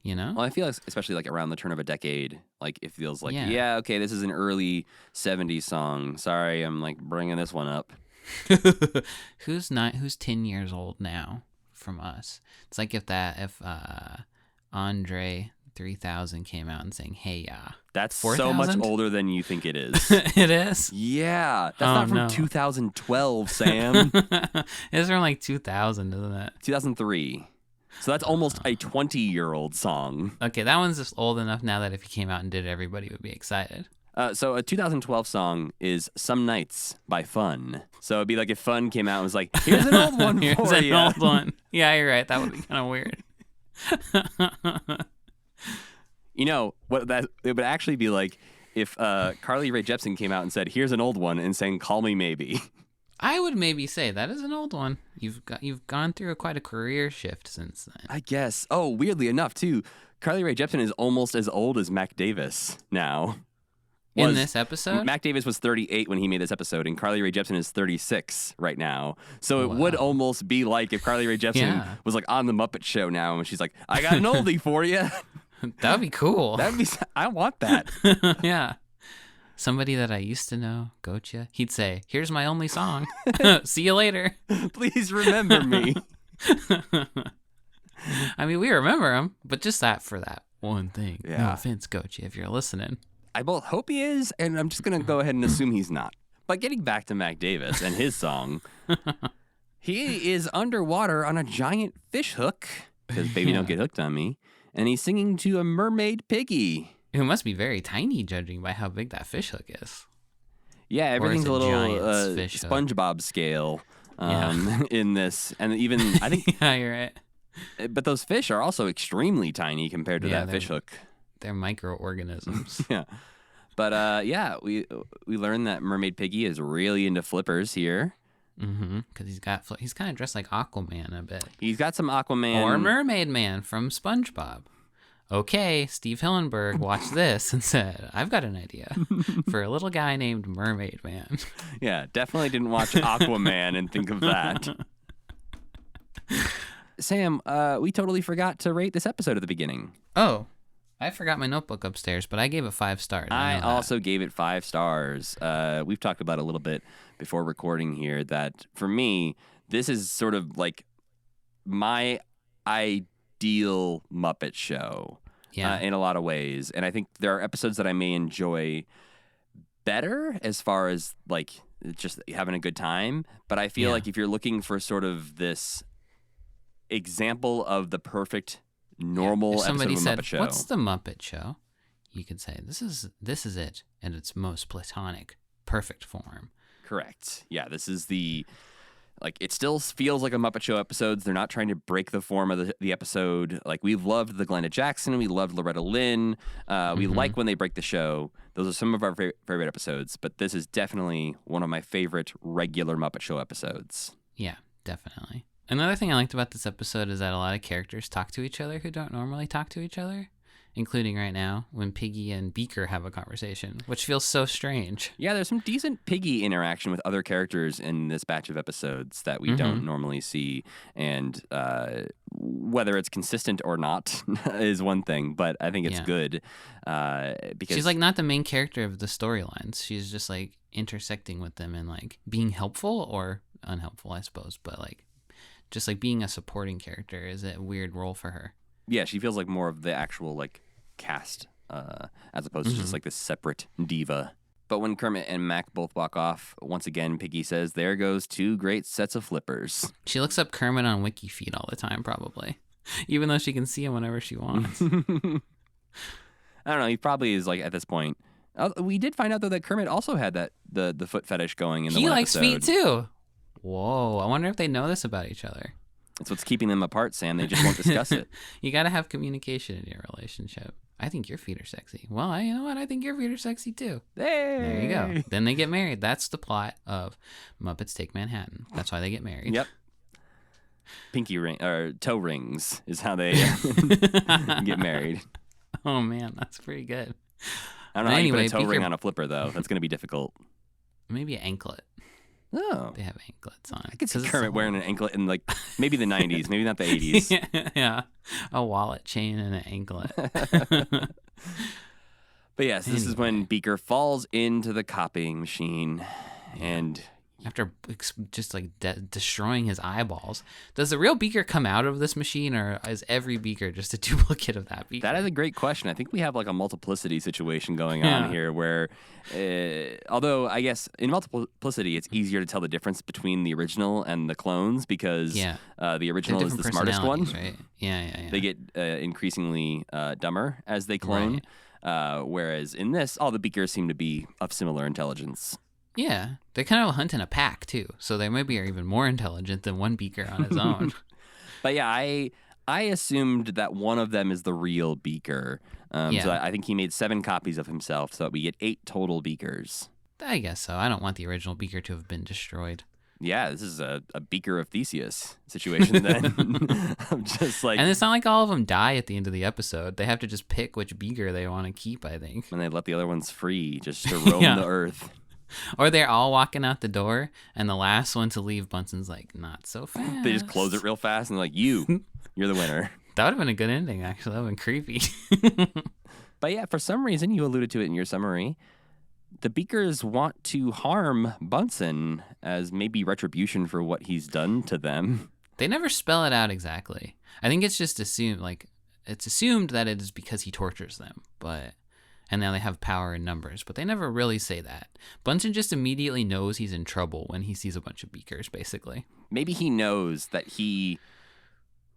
Well, I feel like, especially like around the turn of a decade, like it feels like, okay, this is an early 70s song. Sorry, I'm like bringing this one up. Who's 10 years old now from us? It's like if Andre 3000 came out and sang Hey Ya. That's 4,000? So much older than you think it is. It is? Yeah. That's not from 2012, Sam. It's from 2000, isn't it? 2003. So that's almost a 20-year-old song. Okay, that one's just old enough now that if he came out and did it, everybody would be excited. So a 2012 song is Some Nights by Fun. So it'd be like if Fun came out and was like, here's an old one Here's for you. an old one. Yeah, you're right. That would be kind of weird. What it would actually be like if Carly Rae Jepsen came out and said, here's an old one, and sang Call Me Maybe. I would maybe say that is an old one. You've gone through quite a career shift since then. I guess. Oh, weirdly enough, too, Carly Rae Jepsen is almost as old as Mac Davis now. In this episode? Mac Davis was 38 when he made this episode, and Carly Rae Jepsen is 36 right now. So it would almost be like if Carly Rae Jepsen was like on the Muppet Show now, and she's like, I got an oldie for you. That'd be cool. I want that. Yeah. Somebody that I used to know, Gotcha, he'd say, here's my only song. See you later. Please remember me. I mean, we remember him, but just for that one thing. Yeah. No offense, Gotcha, if you're listening. I both hope he is, and I'm just going to go ahead and assume he's not. But getting back to Mac Davis and his song, he is underwater on a giant fish hook, because Baby Don't Get Hooked on Me, and he's singing to a mermaid piggy. Who must be very tiny, judging by how big that fish hook is. Yeah, everything's a little SpongeBob scale in this. And even, I think... Yeah, you're right. But those fish are also extremely tiny compared to that fish hook. They're microorganisms. Yeah. But, we learned that Mermaid Piggy is really into flippers here. Mm-hmm. Because he's kind of dressed like Aquaman a bit. He's got some Aquaman... Or Mermaid Man from SpongeBob. okay, Steve Hillenburg watched this and said, I've got an idea for a little guy named Mermaid Man. Yeah, definitely didn't watch Aquaman and think of that. Sam, we totally forgot to rate this episode at the beginning. Oh, I forgot my notebook upstairs, but I gave it 5 stars. I also gave it 5 stars. We've talked about it a little bit before recording here that for me, this is sort of like my ideal Muppet Show in a lot of ways. And I think there are episodes that I may enjoy better as far as like just having a good time. But I feel like if you're looking for sort of this example of the perfect normal if somebody episode of a said, Muppet Show. What's the Muppet Show? You could say, this is it in its most platonic, perfect form. Correct. Yeah, this is it still feels like a Muppet Show episodes. They're not trying to break the form of the episode. Like, we loved the Glenda Jackson. We loved Loretta Lynn. We like when they break the show. Those are some of our favorite episodes. But this is definitely one of my favorite regular Muppet Show episodes. Yeah, definitely. Another thing I liked about this episode is that a lot of characters talk to each other who don't normally talk to each other, including right now when Piggy and Beaker have a conversation, which feels so strange. Yeah, there's some decent Piggy interaction with other characters in this batch of episodes that we don't normally see. And whether it's consistent or not is one thing, but I think it's good because she's like not the main character of the storylines. She's just like intersecting with them and like being helpful or unhelpful, I suppose, but like just like being a supporting character is a weird role for her. Yeah, she feels like more of the actual like cast as opposed to just like this separate diva. But when Kermit and Mac both walk off, once again, Piggy says, there goes 2 great sets of flippers. She looks up Kermit on WikiFeed all the time, probably, even though she can see him whenever she wants. I don't know. He probably is like at this point. We did find out though that Kermit also had the foot fetish going in the He one likes episode. feet too. Whoa, I wonder if they know this about each other. That's what's keeping them apart, Sam. They just won't discuss it. You got to have communication in your relationship. I think your feet are sexy. Well, you know what? I think your feet are sexy too. Hey! There you go. Then they get married. That's the plot of Muppets Take Manhattan. That's why they get married. Yep. Pinky ring or toe rings is how they get married. Oh man, that's pretty good. I don't know how you put a toe Beaker- ring on a flipper though. That's going to be difficult. Maybe an anklet. Oh. They have anklets on. I could see Kermit wearing an anklet in like maybe the 90s, maybe not the 80s. Yeah. A wallet chain and an anklet. But yes, this is when Beaker falls into the copying machine and after just like destroying his eyeballs. Does the real Beaker come out of this machine, or is every Beaker just a duplicate of that Beaker? that is a great question. I think we have like a multiplicity situation going on here where, although I guess in multiplicity, it's easier to tell the difference between the original and the clones because the original is the smartest one. Right? Yeah. They get increasingly dumber as they clone, whereas in this, all the Beakers seem to be of similar intelligence. Yeah, they kind of hunt in a pack too, so they maybe are even more intelligent than one Beaker on his own. But yeah, I assumed that one of them is the real Beaker. So I think he made 7 copies of himself, so that we get 8 total Beakers. I guess so. I don't want the original Beaker to have been destroyed. Yeah, this is a Beaker of Theseus situation then. I'm just like, and it's not like all of them die at the end of the episode. They have to just pick which Beaker they want to keep, I think. and they let the other ones free just to roam the earth. Or they're all walking out the door, and the last one to leave, Bunsen's like, not so fast. They just close it real fast and like, you're the winner. That would have been a good ending, actually. That would have been creepy. But yeah, for some reason, you alluded to it in your summary, the Beakers want to harm Bunsen as maybe retribution for what he's done to them. They never spell it out exactly. I think it's just assumed, it's assumed that it is because he tortures them, and now they have power in numbers, but they never really say that. Bunsen just immediately knows he's in trouble when he sees a bunch of Beakers, basically. Maybe he knows that he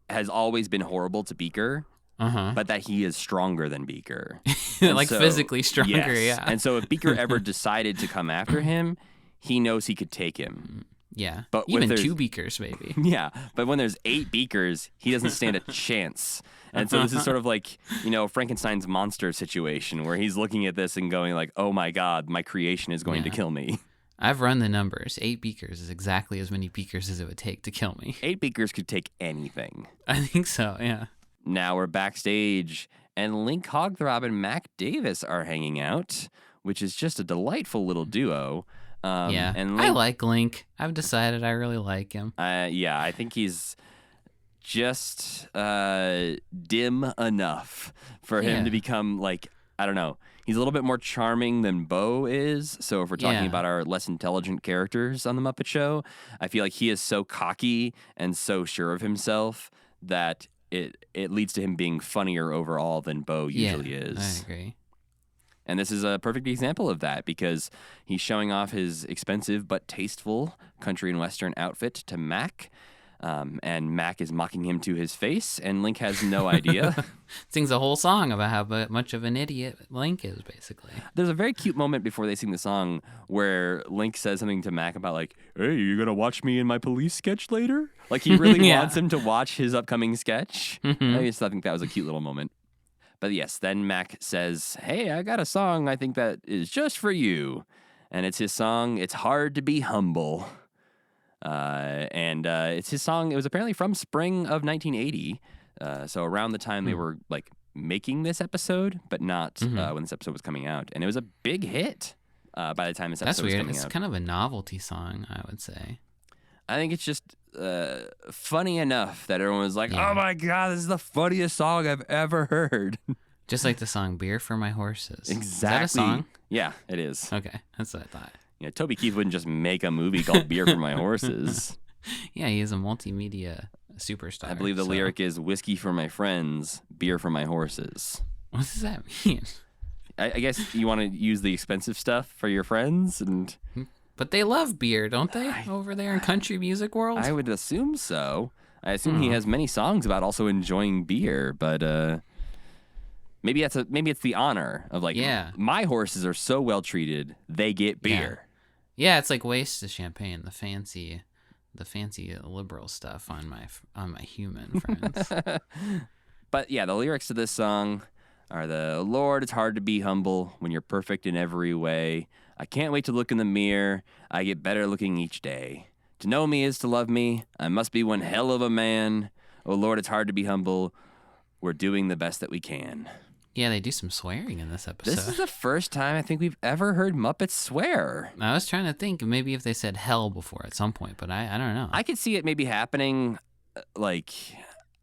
has always been horrible to Beaker, but that he is stronger than Beaker. Physically stronger, yeah. And so if Beaker ever decided to come after him, he knows he could take him. Yeah, but even 2 Beakers, maybe. Yeah, but when there's 8 Beakers, he doesn't stand a chance. And so this is sort of like, Frankenstein's monster situation where he's looking at this and going like, oh my God, my creation is going to kill me. I've run the numbers. 8 Beakers is exactly as many Beakers as it would take to kill me. 8 Beakers could take anything. I think so, yeah. Now we're backstage, and Link Hogthrob and Mac Davis are hanging out, which is just a delightful little duo. Yeah, and Link, I like Link. I've decided I really like him. yeah, I think he's just dim enough for him to become like, I don't know. He's a little bit more charming than Bo is. So if we're talking about our less intelligent characters on the Muppet Show, I feel like he is so cocky and so sure of himself that it leads to him being funnier overall than Bo usually is. I agree. And this is a perfect example of that because he's showing off his expensive but tasteful country and western outfit to Mac. And Mac is mocking him to his face, and Link has no idea. Sings a whole song about how much of an idiot Link is, basically. There's a very cute moment before they sing the song wing Link says something to Mac about like, hey, you gonna watch me in my police sketch later? Like he really wants him to watch his upcoming sketch. I think that was a cute little moment. But yes, then Mac says, hey, I got a song I think that is just for you. And it's his song, It's Hard to Be Humble. And it's his song. It was apparently from spring of 1980. So around the time they were like making this episode, but not when this episode was coming out. And it was a big hit by the time this episode was coming out. It's kind of a novelty song, I would say. I think it's just funny enough that everyone was like, oh my God, this is the funniest song I've ever heard. Just like the song Beer for My Horses. Exactly. Is that a song? Yeah, it is. Okay, that's what I thought. You know, Toby Keith wouldn't just make a movie called Beer for My Horses. Yeah, he is a multimedia superstar. I believe the lyric is Whiskey for my friends, beer for my horses. What does that mean? I guess you want to use the expensive stuff for your friends, and but they love beer, don't they? Over there in country music world? I would assume so. I assume he has many songs about also enjoying beer, but maybe it's the honor of like, my horses are so well treated, they get beer. Yeah, it's like Waste of Champagne, the fancy liberal stuff on my human friends. But yeah, the lyrics to this song are Lord, it's hard to be humble when you're perfect in every way. I can't wait to look in the mirror. I get better looking each day. To know me is to love me. I must be one hell of a man. Oh Lord, it's hard to be humble. We're doing the best that we can. Yeah, they do some swearing in this episode. This is the first time I think we've ever heard Muppets swear. I was trying to think maybe if they said hell before at some point, but I don't know. I could see it maybe happening, like,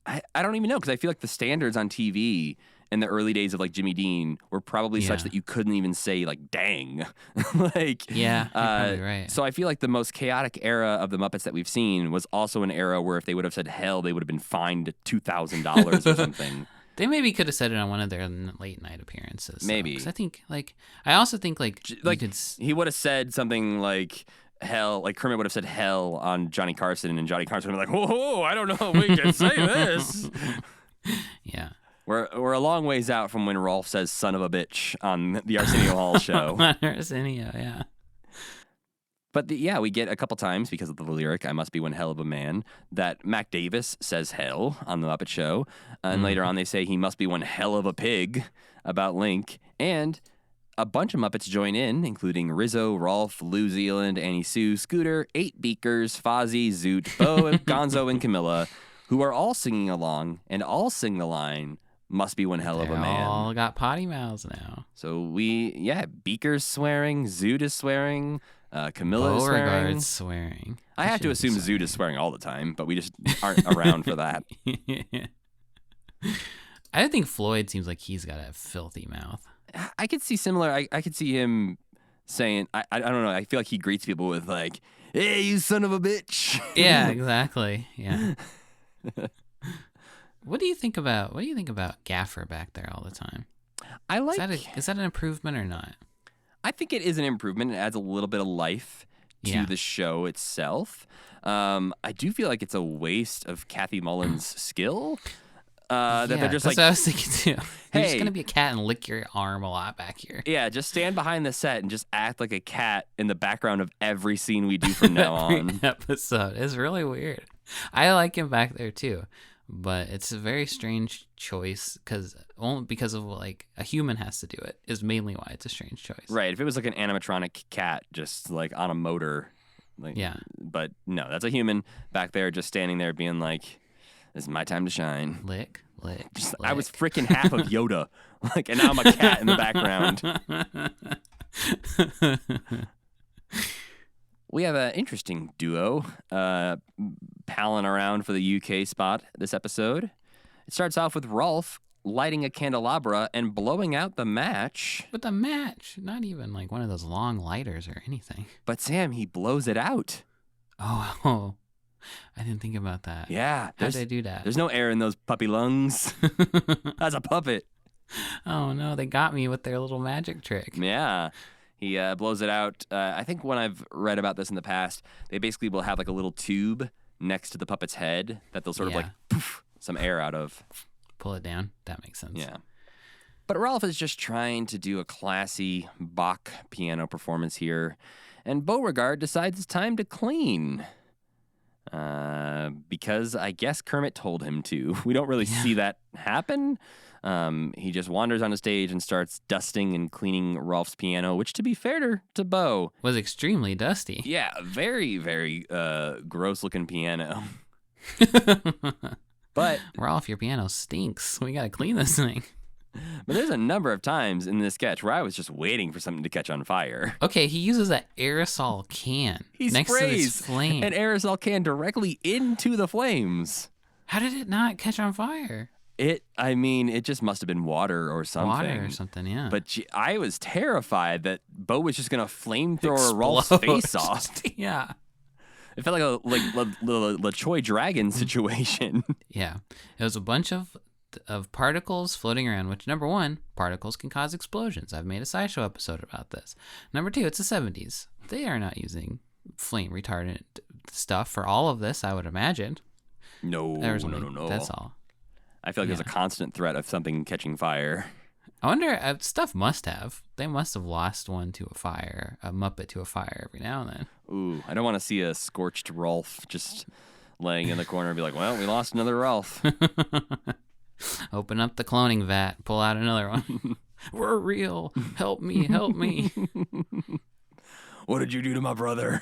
I don't even know, because I feel like the standards on TV in the early days of, like, Jimmy Dean were probably such that you couldn't even say, like, dang. Like, yeah, you're probably right. So I feel like the most chaotic era of the Muppets that we've seen was also an era where if they would have said hell, they would have been fined $2,000 or something. They maybe could have said it on one of their late night appearances. Maybe. Because I also think he would have said something like hell, like Kermit would have said hell on Johnny Carson, and Johnny Carson would be like, whoa, I don't know if we can say this. Yeah. We're a long ways out from when Rolf says son of a bitch on the Arsenio Hall show. Arsenio, yeah. But we get a couple times, because of the lyric, I must be one hell of a man, that Mac Davis says hell on the Muppet Show. And later on they say he must be one hell of a pig about Link. And a bunch of Muppets join in, including Rizzo, Rolf, Lou Zealand, Annie Sue, Scooter, 8 Beakers, Fozzie, Zoot, Bo, Gonzo, and Camilla, who are all singing along and all sing the line, must be one hell of a man. They all got potty mouths now. So Beaker's swearing, Zoot is swearing, Camilla is swearing. Beauregard's swearing. I have to assume Zoot is swearing all the time, but we just aren't around for that. I think Floyd seems like he's got a filthy mouth. I could see similar. I could see him saying, I don't know, I feel like he greets people with like, hey, you son of a bitch. Yeah, exactly. Yeah. What do you think about Gaffer back there all the time? Is that an improvement or not? I think it is an improvement. It adds a little bit of life to the show itself. I do feel like it's a waste of Kathy Mullen's skill. That they're just that's like, what I was thinking too. Hey, you're just gonna be a cat and lick your arm a lot back here. Yeah, just stand behind the set and just act like a cat in the background of every scene we do from now on. Episode. It's really weird. I like him back there too. But it's a very strange choice only because of like a human has to do it is mainly why it's a strange choice. Right. If it was like an animatronic cat just like on a motor. But no, that's a human back there just standing there being like, this is my time to shine. Lick. Lick, I was freaking half of Yoda, like, and now I'm a cat in the background. We have an interesting duo palling around for the UK spot this episode. It starts off with Rolf lighting a candelabra and blowing out the match. With the match, not even like one of those long lighters or anything. But Sam, he blows it out. Oh, I didn't think about that. Yeah. How'd they do that? There's no air in those puppy lungs. That's a puppet. Oh, no, they got me with their little magic trick. Yeah. He blows it out. I think when I've read about this in the past, they basically will have like a little tube next to the puppet's head that they'll sort of like poof some air out of. Pull it down. That makes sense. Yeah. But Rolf is just trying to do a classy Bach piano performance here, and Beauregard decides it's time to clean. Because I guess Kermit told him to. We don't really see that happen. He just wanders on the stage and starts dusting and cleaning Rolf's piano, which, to be fair to Beau, was extremely dusty. Yeah, very, very gross-looking piano. But Rolf, your piano stinks. We gotta clean this thing. But there's a number of times in this sketch where I was just waiting for something to catch on fire. Okay, he uses an aerosol can next to this flame. An aerosol can directly into the flames. How did it not catch on fire? It just must have been water or something. Water or something, yeah. But I was terrified that Beau was just going to flamethrower Rolf's face off. Yeah. It felt like a La Choi Dragon situation. Yeah. It was a bunch of particles floating around, which, number one, particles can cause explosions. I've made a SciShow episode about this. Number two, it's the 70s. They are not using flame retardant stuff for all of this, I would imagine. No. That's all. I feel like there's a constant threat of something catching fire. I wonder, stuff must have. They must have lost one to a fire, a Muppet to a fire every now and then. Ooh, I don't want to see a scorched Rolf just laying in the corner and be like, well, we lost another Rolf. Open up the cloning vat, pull out another one. We're real. Help me, help me. What did you do to my brother?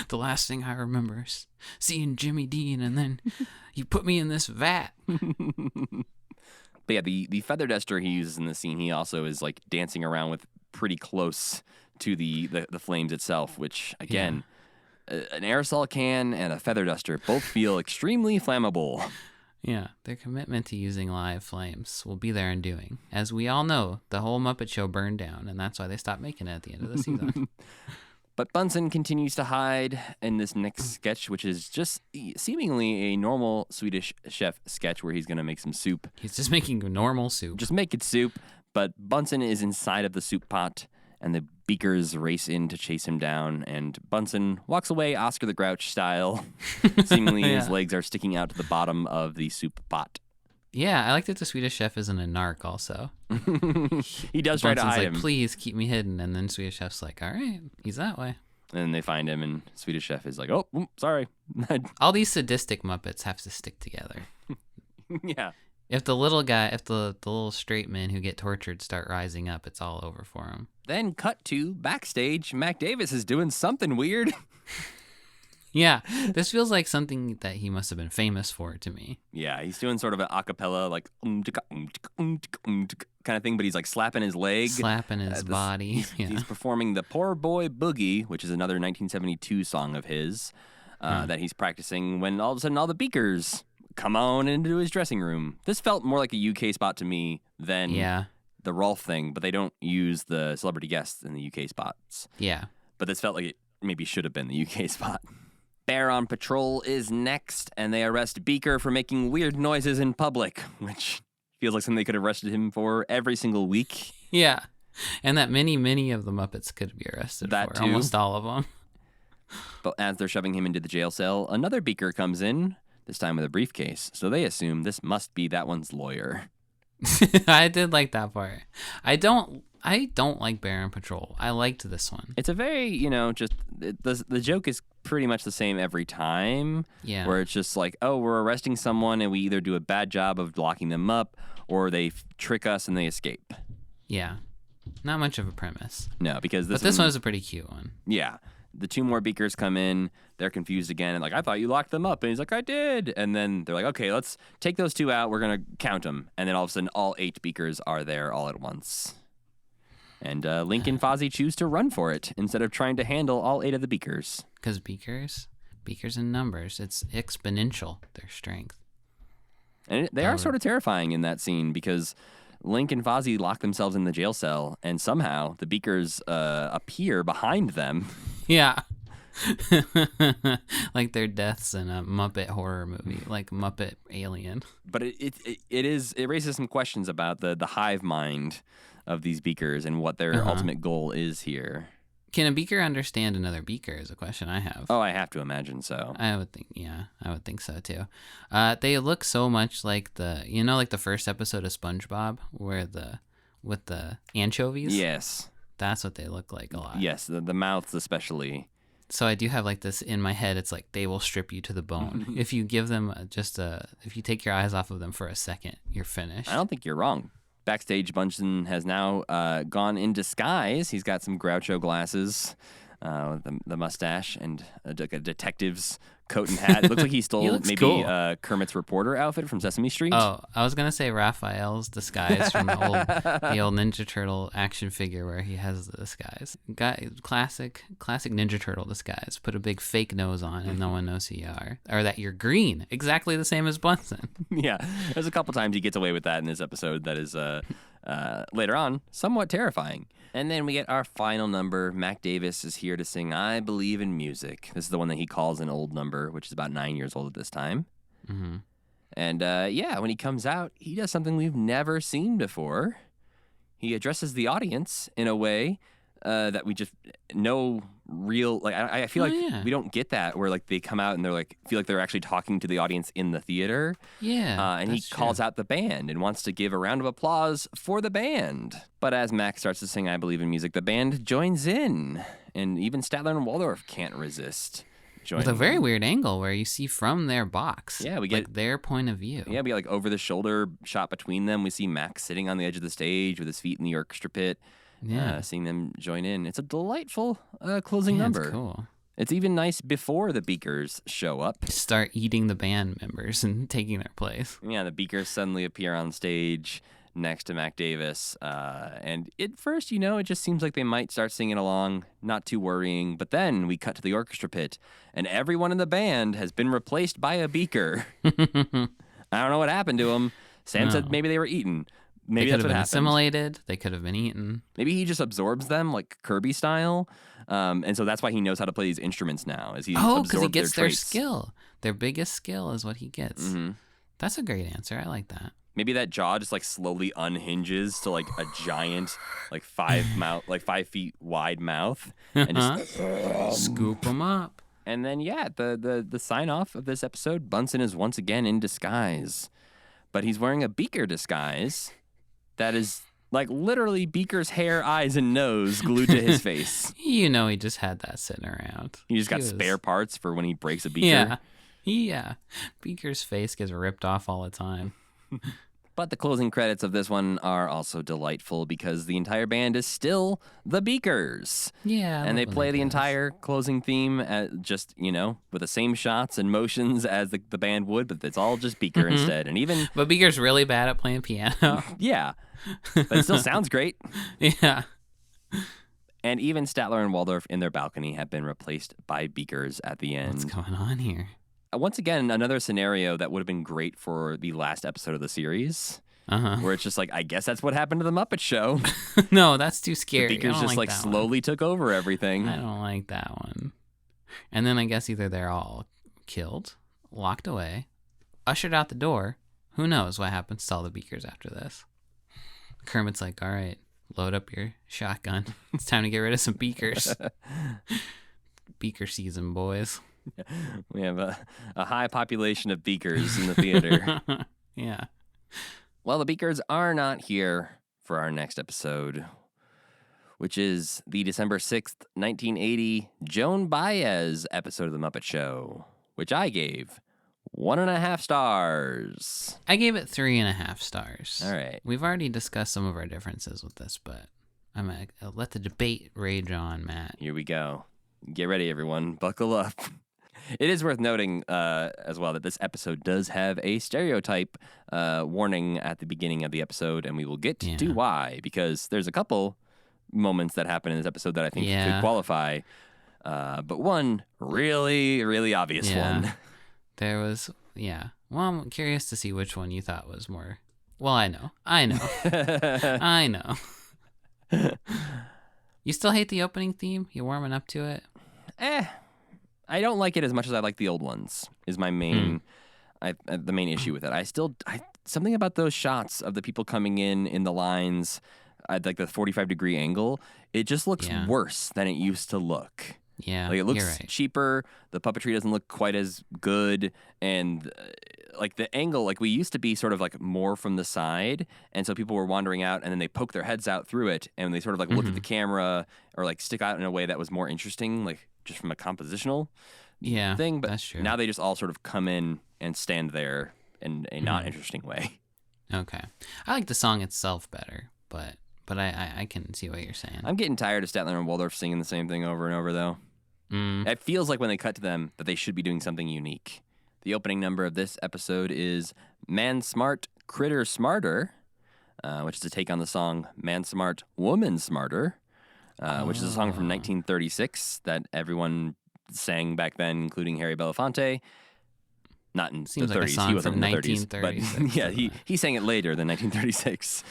The last thing I remember is seeing Jimmy Dean, and then you put me in this vat. But yeah, the feather duster he uses in the scene, he also is like dancing around with pretty close to the flames itself, which, again, an aerosol can and a feather duster both feel extremely flammable. Yeah, their commitment to using live flames will be their undoing. As we all know, the whole Muppet Show burned down, and that's why they stopped making it at the end of the season. But Bunsen continues to hide in this next sketch, which is just seemingly a normal Swedish chef sketch where he's going to make some soup. He's just making normal soup. Just make it soup, but Bunsen is inside of the soup pot, and the beakers race in to chase him down, and Bunsen walks away Oscar the Grouch style. Seemingly his legs are sticking out to the bottom of the soup pot. Yeah, I like that the Swedish chef isn't a narc also. He does try to hide him. Please keep me hidden, and then Swedish chef's like, all right, he's that way. And then they find him, and Swedish chef is like, oh, sorry. All these sadistic Muppets have to stick together. Yeah. If the little guy, if the little straight men who get tortured start rising up, it's all over for them. Then cut to backstage. Mac Davis is doing something weird. Yeah, this feels like something that he must have been famous for to me. Yeah, he's doing sort of an acapella, like, kind of thing, but he's like slapping his leg. Slapping his body. He's performing the Poor Boy Boogie, which is another 1972 song of his that he's practicing when all of a sudden all the beakers come on into his dressing room. This felt more like a UK spot to me than the Rolf thing, but they don't use the celebrity guests in the UK spots. Yeah. But this felt like it maybe should have been the UK spot. Bear on Patrol is next, and they arrest Beaker for making weird noises in public, which feels like something they could have arrested him for every single week. Yeah, and that many of the Muppets could be arrested that for, too. almost all of them. But as they're shoving him into the jail cell, another Beaker comes in, this time with a briefcase, so they assume this must be that one's lawyer. I did like that part. I don't like Bear on Patrol. I liked this one. It's a very, the joke is pretty much the same every time. Yeah. Where it's just like, oh, we're arresting someone and we either do a bad job of locking them up or they trick us and they escape. Yeah. Not much of a premise. No, because this one is a pretty cute one. Yeah. the 2 more beakers come in. They're confused again. And like, I thought you locked them up. And he's like, I did. And then they're like, okay, let's take those 2 out. We're going to count them. And then all of a sudden, all 8 beakers are there all at once. And Link and Fozzie choose to run for it instead of trying to handle all 8 of the beakers. Because beakers in numbers, it's exponential, their strength. And they are sort of terrifying in that scene because Link and Fozzie lock themselves in the jail cell, and somehow the beakers appear behind them. Yeah. Like their deaths in a Muppet horror movie, like Muppet Alien. But it raises some questions about the hive mind of these beakers and what their ultimate goal is here. Can a beaker understand another beaker is a question I have. Oh, I have to imagine so. I would think so too. They look so much like like the first episode of SpongeBob where with the anchovies. Yes. That's what they look like a lot. Yes, the mouths especially. So I do have like this in my head. It's like they will strip you to the bone. If you give them if you take your eyes off of them for a second, you're finished. I don't think you're wrong. Backstage, Bunsen has now gone in disguise. He's got some Groucho glasses, the mustache, and a detective's coat and hat. It looks like he stole cool. Kermit's reporter outfit from Sesame Street. Oh, I was gonna say Raphael's disguise from the old Ninja Turtle action figure where he has the disguise. Classic Ninja Turtle disguise. Put a big fake nose on and no one knows who you are, or that you're green. Exactly the same as Bunsen. Yeah, there's a couple times he gets away with that in this episode. That is later on somewhat terrifying. And then we get our final number. Mac Davis is here to sing I Believe in Music. This is the one that he calls an old number, which is about 9 years old at this time. Mm-hmm. And when he comes out, he does something we've never seen before. He addresses the audience in a way that we just know real. Like I feel we don't get that where like they come out and they're like feel like they're actually talking to the audience in the theater. Yeah, and he calls out the band and wants to give a round of applause for the band. But as Mac starts to sing "I Believe in Music," the band joins in, and even Statler and Waldorf can't resist. With a very weird angle where you see from their box. Yeah, we get like their point of view. Yeah, we get like over the shoulder shot between them. We see Mac sitting on the edge of the stage with his feet in the orchestra pit. Yeah, seeing them join in. It's a delightful closing number. It's cool. It's even nice before the beakers show up. Start eating the band members and taking their place. Yeah, the beakers suddenly appear on stage next to Mac Davis. And at first, it just seems like they might start singing along, not too worrying. But then we cut to the orchestra pit, and everyone in the band has been replaced by a beaker. I don't know what happened to them. Sam said maybe they were eaten. Maybe that's what happened. Assimilated. They could have been eaten. Maybe he just absorbs them like Kirby style. And so that's why he knows how to play these instruments now. Because he gets their skill. Their biggest skill is what he gets. Mm-hmm. That's a great answer. I like that. Maybe that jaw just like slowly unhinges to like a giant, like 5 feet wide mouth, and just scoop them up. And then the sign off of this episode, Bunsen is once again in disguise, but he's wearing a beaker disguise that is like literally Beaker's hair, eyes, and nose glued to his face. He just had that sitting around. He just got spare parts for when he breaks a beaker. Yeah. Beaker's face gets ripped off all the time. But the closing credits of this one are also delightful because the entire band is still the Beakers. Yeah. And they play the entire closing theme just, with the same shots and motions as the band would, but it's all just Beaker instead. And But Beaker's really bad at playing piano. Yeah. But it still sounds great. Yeah. And even Statler and Waldorf in their balcony have been replaced by Beakers at the end. What's going on here? Once again, another scenario that would have been great for the last episode of the series, where it's just like, I guess that's what happened to the Muppet Show. No, that's too scary. The Beakers just like slowly took over everything. I don't like that one. And then I guess either they're all killed, locked away, ushered out the door. Who knows what happens to all the Beakers after this? Kermit's like, all right, load up your shotgun. It's time to get rid of some Beakers. Beaker season, boys. We have a high population of Beakers in the theater. Yeah. Well, the Beakers are not here for our next episode, which is the December 6th, 1980 Joan Baez episode of The Muppet Show, which I gave 1.5 stars. I gave it 3.5 stars. All right. We've already discussed some of our differences with this, but I'm going to let the debate rage on, Matt. Here we go. Get ready, everyone. Buckle up. It is worth noting as well that this episode does have a stereotype warning at the beginning of the episode, and we will get to why, because there's a couple moments that happen in this episode that I think could qualify, but one really, really obvious one. There was, Well, I'm curious to see which one you thought was more. Well, I know. I know. You still hate the opening theme? You warming up to it? I don't like it as much as I like the old ones. Is my main, the main issue with it. Something about those shots of the people coming in the lines, at like the 45-degree angle. It just looks worse than it used to look. Yeah, like it looks you're right. cheaper. The puppetry doesn't look quite as good, and like the angle, like we used to be sort of like more from the side, and so people were wandering out, and then they poke their heads out through it, and they sort of like look at the camera or like stick out in a way that was more interesting, like just from a compositional thing. But that's true. now they just all sort of come in and stand there in a not interesting way. Okay, I like the song itself better, but I can see what you're saying. I'm getting tired of Statler and Waldorf singing the same thing over and over, though. It feels like when they cut to them that they should be doing something unique. The opening number of this episode is Man Smart, Critter Smarter, which is a take on the song Man Smart, Woman Smarter, which is a song from 1936 that everyone sang back then, including Harry Belafonte. Not in Seems the like 30s. a song He wasn't from in the 30s. But yeah, he sang it later than 1936.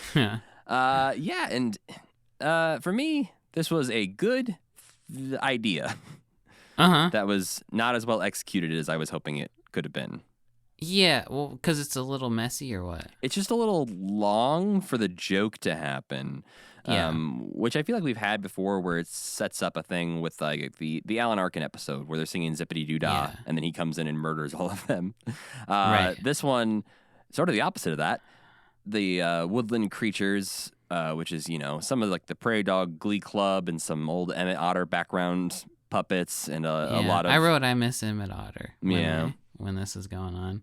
For me, this was a good idea. That was not as well executed as I was hoping it could have been. Yeah, well, because it's a little messy or what? It's just a little long for the joke to happen. Which I feel like we've had before, where it sets up a thing with like the Alan Arkin episode where they're singing Zippity Doo Dah, and then he comes in and murders all of them. Right. This one, sort of the opposite of that. The woodland creatures, which is, some of like the Prairie Dog Glee Club and some old Emmett Otter background puppets and a lot of... I miss Emmett Otter when this is going on.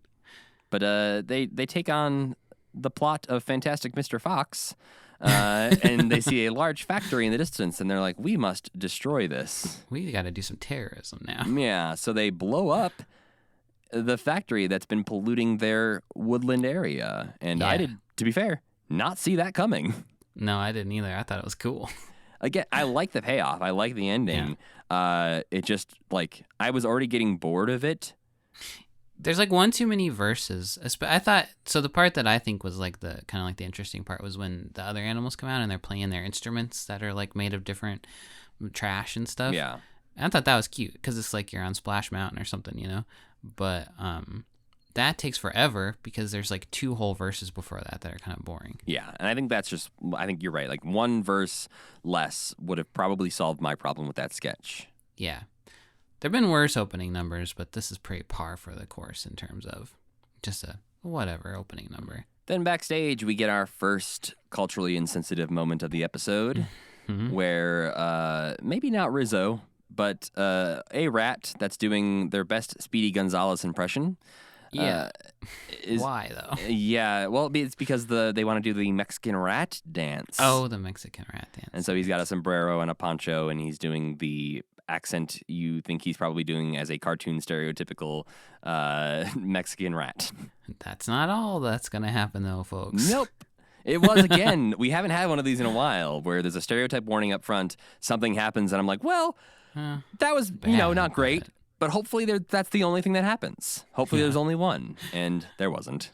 But they take on the plot of Fantastic Mr. Fox, and they see a large factory in the distance, and they're like, we must destroy this. We got to do some terrorism now. Yeah, so they blow up the factory that's been polluting their woodland area. And I did, to be fair, not see that coming. No, I didn't either. I thought it was cool. Again, I like the payoff. I like the ending. It just, like, I was already getting bored of it. There's like one too many verses. I thought, so the part that I think was like the kind of like the interesting part was when the other animals come out and they're playing their instruments that are like made of different trash and stuff. Yeah. I thought that was cute because it's like you're on Splash Mountain or something, But that takes forever because there's like 2 whole verses before that are kind of boring. Yeah, and I think you're right. Like one verse less would have probably solved my problem with that sketch. Yeah. There have been worse opening numbers, but this is pretty par for the course in terms of just a whatever opening number. Then backstage, we get our first culturally insensitive moment of the episode where maybe not Rizzo, but a rat that's doing their best Speedy Gonzalez impression. Yeah. Why, though? Yeah, well, it's because they want to do the Mexican rat dance. Oh, the Mexican rat dance. And so he's got a sombrero and a poncho, and he's doing the accent you think he's probably doing as a cartoon stereotypical Mexican rat. That's not all that's going to happen, though, folks. Nope. It was, again, we haven't had one of these in a while, where there's a stereotype warning up front, something happens, and I'm like, well, that was, not great. But hopefully that's the only thing that happens. Hopefully there's only one, and there wasn't.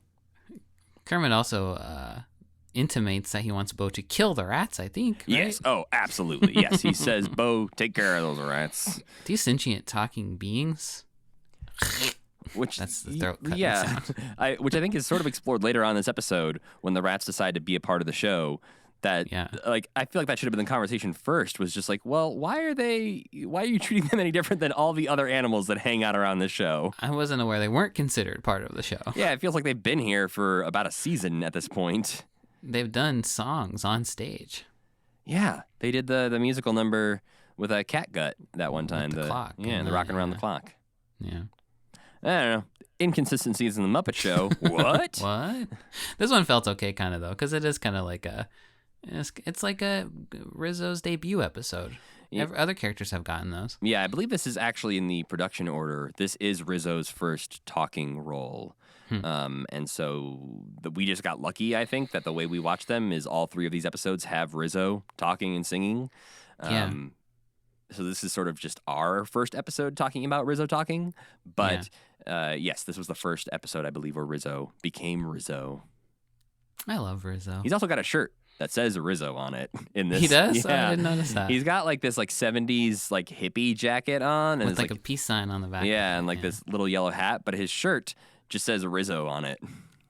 Kermit also intimates that he wants Bo to kill the rats, I think. Right? Yes. Oh, absolutely. Yes. He says, Bo, take care of those rats. These sentient talking beings. Which, that's the throat cutting sound. Which I think is sort of explored later on in this episode when the rats decide to be a part of the show. That, I feel like that should have been the conversation first, was just like, well, why are you treating them any different than all the other animals that hang out around this show? I wasn't aware they weren't considered part of the show. Yeah, it feels like they've been here for about a season at this point. They've done songs on stage. Yeah, they did the musical number with a catgut that one time. With the clock. Yeah, the rocking around the clock. Yeah. I don't know. Inconsistencies in the Muppet Show. What? What? This one felt okay kind of, though, because it is kind of like it's like a Rizzo's debut episode. Yeah. Other characters have gotten those. Yeah, I believe this is actually in the production order. This is Rizzo's first talking role. And so we just got lucky, I think, that the way we watch them is all 3 of these episodes have Rizzo talking and singing. Yeah. So this is sort of just our first episode talking about Rizzo talking. But yes, this was the first episode, I believe, where Rizzo became Rizzo. I love Rizzo. He's also got a shirt that says Rizzo on it in this. He does? Yeah. I didn't notice that. He's got like this 70s like hippie jacket on. And With it's like a peace sign on the back. yeah, and like this little yellow hat. But his shirt just says Rizzo on it.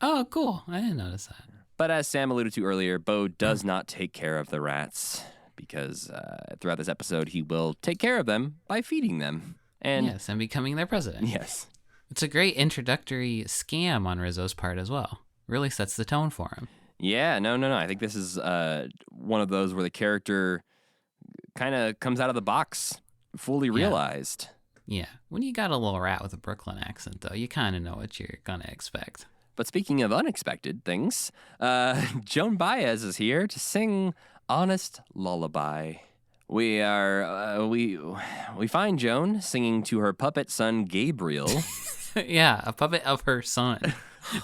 Oh, cool. I didn't notice that. But as Sam alluded to earlier, Bo does not take care of the rats because throughout this episode, he will take care of them by feeding them. And yes, and becoming their president. yes. It's a great introductory scam on Rizzo's part as well. Really sets the tone for him. Yeah, no. I think this is one of those where the character kind of comes out of the box fully realized. Yeah. When you got a little rat with a Brooklyn accent, though, you kind of know what you're going to expect. But speaking of unexpected things, Joan Baez is here to sing Honest Lullaby. We find Joan singing to her puppet son Gabriel, Yeah, a puppet of her son.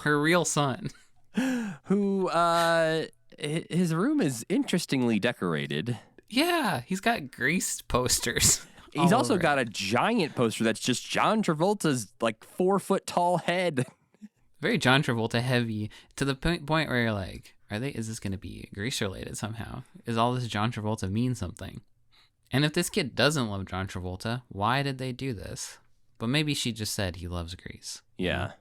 Her real son. who his room is interestingly decorated. Yeah, he's got greased posters. He's all also over got it. a giant poster that's just John Travolta's like 4-foot tall head. Very John Travolta heavy to the point where you're like, is this going to be grease related somehow? Is all this John Travolta mean something? And if this kid doesn't love John Travolta, why did they do this? But maybe she just said he loves grease. Yeah.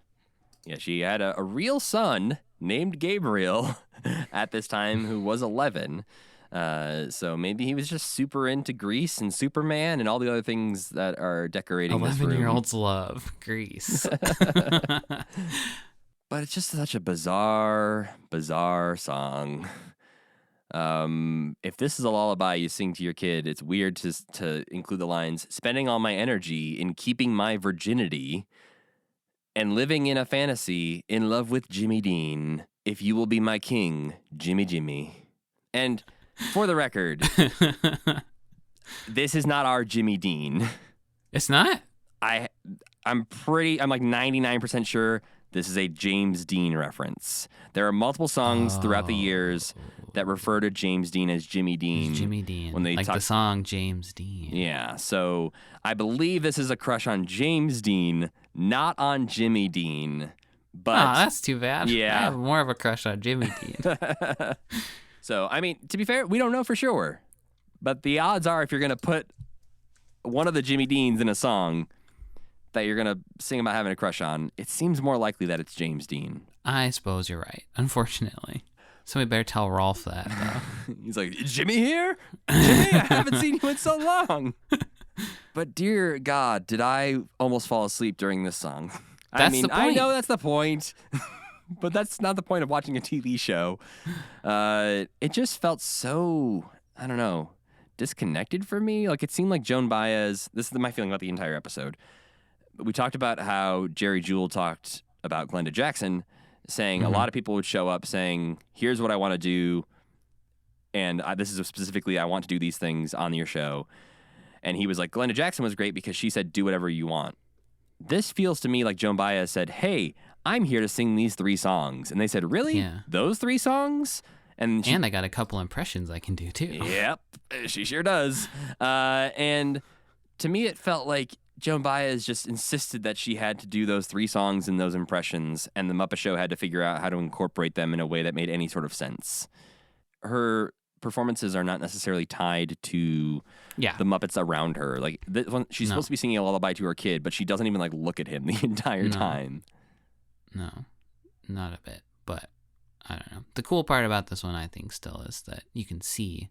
Yeah, she had a real son named Gabriel at this time who was 11. So maybe he was just super into Grease and Superman and all the other things that are decorating this room. 11-year-olds love grease. But it's just such a bizarre song. If this is a lullaby you sing to your kid, it's weird to include the lines, spending all my energy in keeping my virginity and living in a fantasy in love with Jimmy Dean. If you will be my king, Jimmy. And for the record, this is not our Jimmy Dean. It's not? I'm like 99% sure this is a James Dean reference. There are multiple songs throughout the years that refer to James Dean as Jimmy Dean. Jimmy Dean. When they like the song James Dean. Yeah, so I believe this is a crush on James Dean, not on Jimmy Dean. But that's too bad. Yeah. I have more of a crush on Jimmy Dean. So, I mean, to be fair, we don't know for sure. But the odds are if you're going to put one of the Jimmy Deans in a song that you're going to sing about having a crush on, it seems more likely that it's James Dean. I suppose you're right, unfortunately. Somebody better tell Rolf that, though. He's like, is Jimmy here? Jimmy, I haven't seen you in so long. But dear God, did I almost fall asleep during this song? That's the I point. know that's the point, but that's not the point of watching a TV show. It just felt so, I don't know, disconnected for me. Like it seemed like Joan Baez, this is my feeling about the entire episode. We talked about how Jerry Jewell talked about Glenda Jackson, saying a lot of people would show up saying, here's what I want to do, and this is specifically, I want to do these things on your show. And he was like, Glenda Jackson was great because she said, do whatever you want. This feels to me like Joan Baez said, hey, I'm here to sing these 3 songs. And they said, really? Yeah. Those 3 songs? And I got a couple impressions I can do, too. Yep, she sure does. And to me, it felt like Joan Baez just insisted that she had to do those 3 songs and those impressions, and the Muppet Show had to figure out how to incorporate them in a way that made any sort of sense. Her performances are not necessarily tied to the Muppets around her. Like she's supposed to be singing a lullaby to her kid, but she doesn't even like look at him the entire time. No, not a bit. But I don't know. The cool part about this one, I think, still is that you can see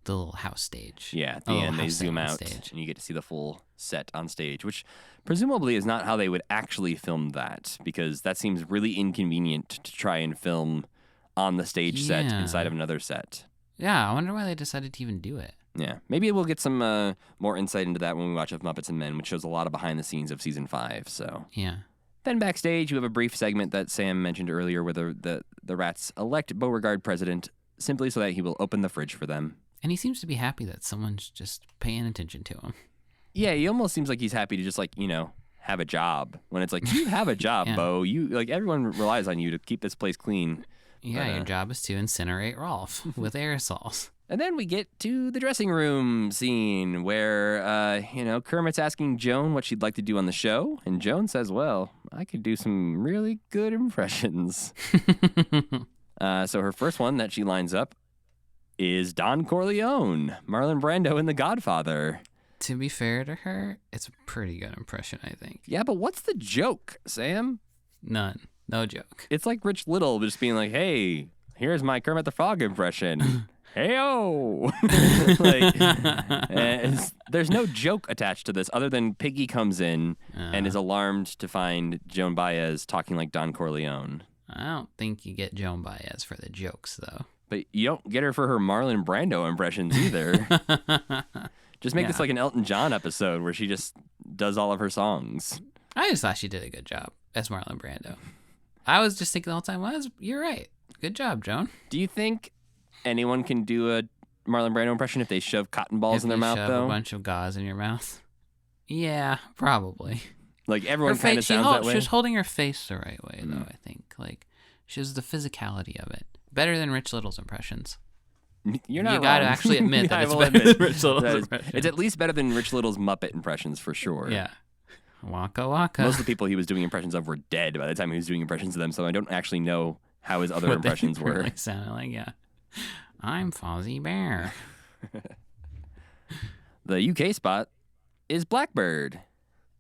the little house stage. Yeah, at the end they zoom out and you get to see the full set on stage, which presumably is not how they would actually film that, because that seems really inconvenient to try and film on the stage set inside of another set. Yeah, I wonder why they decided to even do it. Yeah, maybe we'll get some more insight into that when we watch Muppets and Men, which shows a lot of behind the scenes of season 5. So yeah. Then backstage, you have a brief segment that Sam mentioned earlier where the rats elect Beauregard president simply so that he will open the fridge for them. And he seems to be happy that someone's just paying attention to him. Yeah, he almost seems like he's happy to just like, have a job. When it's like, you have a job, Yeah. Bo. You like everyone relies on you to keep this place clean. Yeah, But, your job is to incinerate Rolf with aerosols. And then we get to the dressing room scene where, Kermit's asking Joan what she'd like to do on the show. And Joan says, well, I could do some really good impressions. So her first one that she lines up is Don Corleone, Marlon Brando in The Godfather. To be fair to her, it's a pretty good impression, I think. Yeah, but what's the joke, Sam? None. No joke. It's like Rich Little just being like, hey, here's my Kermit the Frog impression. Hey-o! There's no joke attached to this other than Piggy comes in and is alarmed to find Joan Baez talking like Don Corleone. I don't think you get Joan Baez for the jokes, though. But you don't get her for her Marlon Brando impressions either. Just make this like an Elton John episode where she just does all of her songs. I just thought she did a good job as Marlon Brando. I was just thinking the whole time, well, you're right. Good job, Joan. Do you think anyone can do a Marlon Brando impression if they shove cotton balls in their mouth, shove though? A bunch of gauze in your mouth. Yeah, probably. Like everyone kind of sounds that way. She was holding her face the right way, though. I think like she was the physicality of it. Better than Rich Little's impressions. You're not You got to wrong. actually admit that I it's will better admit than Rich Little's that impressions. it's at least better than Rich Little's Muppet impressions for sure. Yeah. Waka waka. Most of the people he was doing impressions of were dead by the time he was doing impressions of them, so I don't actually know how his other impressions What they were. really sounded like, yeah. I'm Fozzie Bear. The UK spot is Blackbird,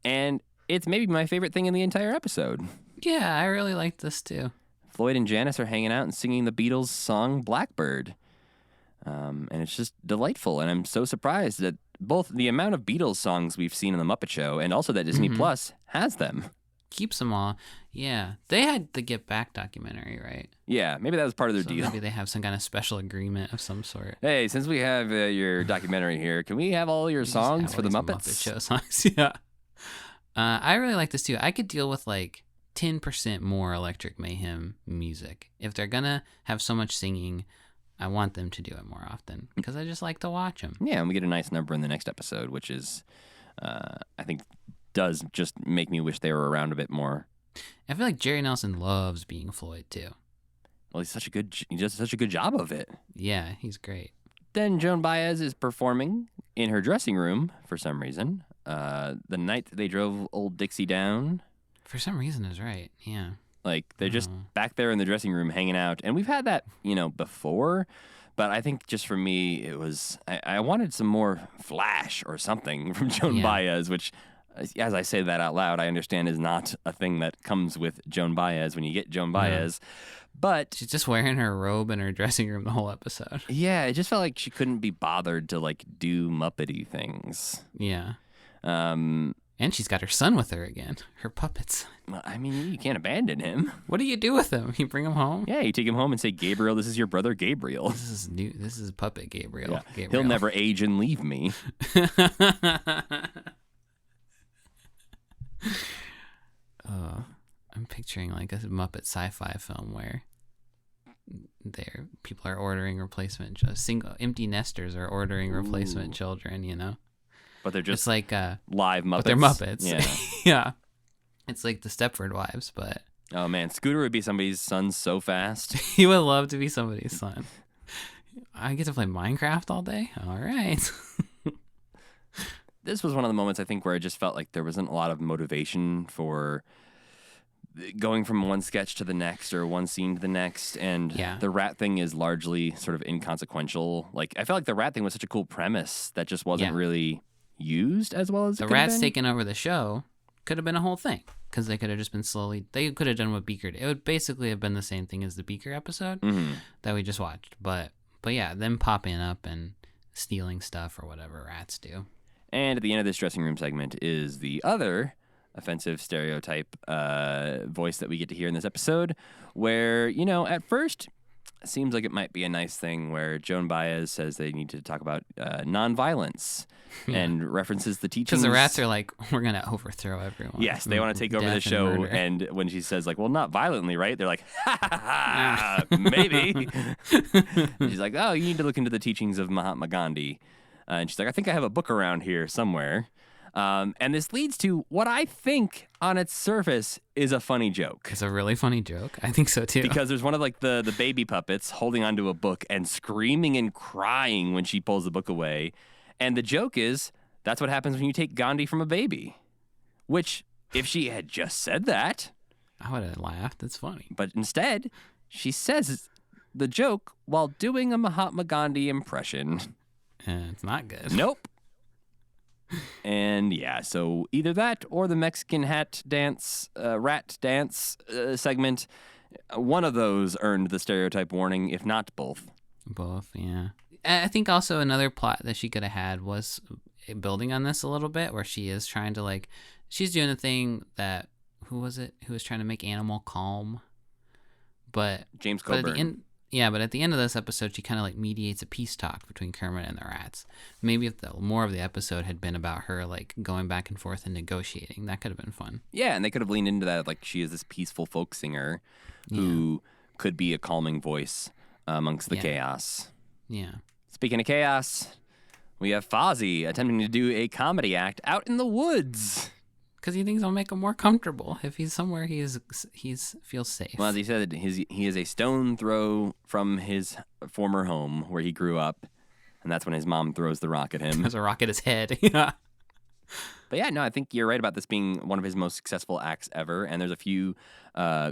and it's maybe my favorite thing in the entire episode. Yeah, I really liked this too. Floyd and Janice are hanging out and singing the Beatles' song Blackbird. And it's just delightful, and I'm so surprised that both the amount of Beatles songs we've seen in the Muppet Show and also that Disney Plus has them. Keeps them all. Yeah. They had the Get Back documentary, right? Yeah, maybe that was part of their So deal. maybe they have some kind of special agreement of some sort. Hey, since we have your documentary here, can we have all your songs Just for the have all Muppets? these Muppet Show songs, yeah. I really like this too. I could deal with like 10% more Electric Mayhem music. If they're gonna have so much singing, I want them to do it more often because I just like to watch them. Yeah, and we get a nice number in the next episode, which is, I think, does just make me wish they were around a bit more. I feel like Jerry Nelson loves being Floyd too. Well, he does such a good job of it. Yeah, he's great. Then Joan Baez is performing in her dressing room for some reason. The night that they drove Old Dixie down. For some reason, is right. Yeah. Like, they're just back there in the dressing room hanging out. And we've had that, before. But I think just for me, it was, I wanted some more flash or something from Joan Baez, which, as I say that out loud, I understand is not a thing that comes with Joan Baez when you get Joan Baez. But She's just wearing her robe in her dressing room the whole episode. yeah, it just felt like she couldn't be bothered to, like, do Muppety things. Yeah. And she's got her son with her again. Her puppets. I mean, you can't abandon him. What do you do with him? You bring him home? Yeah, you take him home and say, Gabriel, this is your brother Gabriel. This is new. This is puppet Gabriel. Yeah. Gabriel. He'll never age and leave me. I'm picturing like a Muppet sci-fi film where people are ordering replacement single empty nesters are ordering replacement children, But they're just it's like live Muppets. but they're Muppets. Yeah. Yeah. It's like the Stepford Wives, but Oh, man. Scooter would be somebody's son so fast. he would love to be somebody's son. I get to play Minecraft all day? All right. This was one of the moments, I think, where I just felt like there wasn't a lot of motivation for going from one sketch to the next or one scene to the next. And the rat thing is largely sort of inconsequential. Like, I felt like the rat thing was such a cool premise that just wasn't really used as well as the it could have rats been. taking over the show could have been a whole thing because they could have just been they could have done what Beaker did. It would basically have been the same thing as the Beaker episode that we just watched. But yeah, them popping up and stealing stuff or whatever rats do. And at the end of this dressing room segment is the other offensive stereotype voice that we get to hear in this episode, where, at first seems like it might be a nice thing where Joan Baez says they need to talk about nonviolence and references the teachings. Because the rats are like, we're going to overthrow everyone. Yes, they want to take over the Death and show. murder. And when she says, like, well, not violently, right? They're like, ha, ha, ha, maybe. And she's like, oh, you need to look into the teachings of Mahatma Gandhi. And she's like, I think I have a book around here somewhere. And this leads to what I think on its surface is a funny joke. It's a really funny joke. I think so, too. Because there's one of like the baby puppets holding onto a book and screaming and crying when she pulls the book away. And the joke is, that's what happens when you take Gandhi from a baby. Which, if she had just said that... I would have laughed. It's funny. But instead, she says the joke while doing a Mahatma Gandhi impression. It's not good. Nope. And yeah, so either that or the Mexican rat dance segment, one of those earned the stereotype warning, if not both. Both, yeah. I think also another plot that she could have had was building on this a little bit, where she is trying to like, she's doing a thing that, who was trying to make Animal calm, but James but Coburn. but at the end of this episode, she kind of like mediates a peace talk between Kermit and the rats. Maybe if more of the episode had been about her like going back and forth and negotiating, that could have been fun. Yeah, and they could have leaned into that, like she is this peaceful folk singer who could be a calming voice amongst the chaos. Yeah. Speaking of chaos, we have Fozzie attempting to do a comedy act out in the woods. Because he thinks it'll make him more comfortable. If he's somewhere he's feels safe. Well, as he said, he is a stone throw from his former home where he grew up, and that's when his mom throws the rock at him. There's a rock at his head. Yeah. But yeah, no, I think you're right about this being one of his most successful acts ever, and there's a few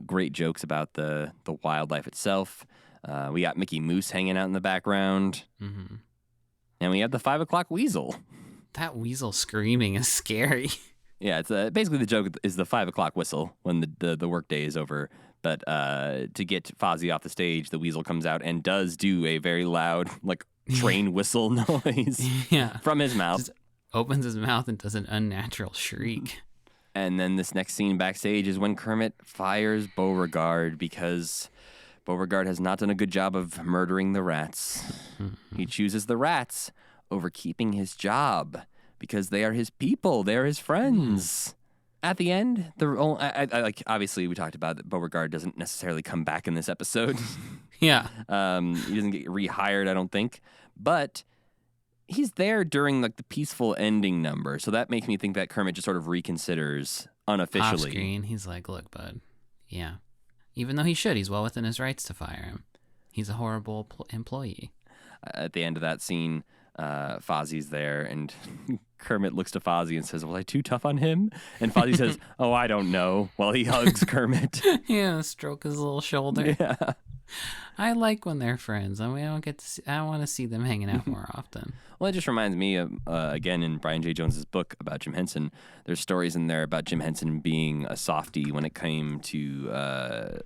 great jokes about the wildlife itself. We got Mickey Mouse hanging out in the background, and we have the 5 o'clock weasel. That weasel screaming is scary. Yeah, it's basically the joke is the 5 o'clock whistle when the workday is over. But to get Fozzie off the stage, the weasel comes out and does do a very loud, like train whistle noise from his mouth. Just opens his mouth and does an unnatural shriek. And then this next scene backstage is when Kermit fires Beauregard because Beauregard has not done a good job of murdering the rats. He chooses the rats over keeping his job because they are his people. They are his friends. At the end, like obviously we talked about that Beauregard doesn't necessarily come back in this episode. Yeah. He doesn't get rehired, I don't think. But he's there during like the peaceful ending number. So that makes me think that Kermit just sort of reconsiders unofficially. Off screen, he's like, look, bud. Yeah. Even though he's well within his rights to fire him. He's a horrible employee. At the end of that scene, Fozzie's there, and Kermit looks to Fozzie and says, was I too tough on him? And Fozzie says, oh, I don't know, while he hugs Kermit. Yeah, stroke his little shoulder. Yeah. I like when they're friends. I mean, I want to see them hanging out more often. Well, it just reminds me of, again, in Brian J. Jones's book about Jim Henson, there's stories in there about Jim Henson being a softie when it came to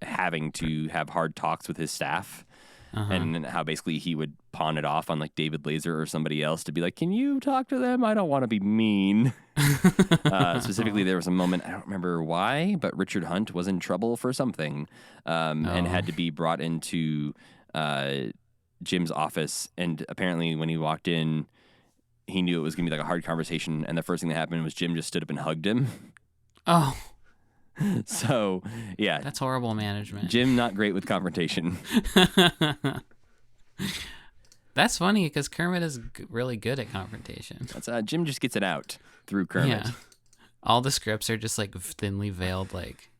having to have hard talks with his staff. And how basically he would pawn it off on like David Laser or somebody else to be like, can you talk to them? I don't want to be mean. Specifically, there was a moment, I don't remember why, but Richard Hunt was in trouble for something and had to be brought into Jim's office. And apparently when he walked in, he knew it was going to be like a hard conversation. And the first thing that happened was Jim just stood up and hugged him. Oh. So, yeah. That's horrible management. Jim, not great with confrontation. That's funny because Kermit is really good at confrontation. That's Jim just gets it out through Kermit. Yeah. All the scripts are just like thinly veiled, like,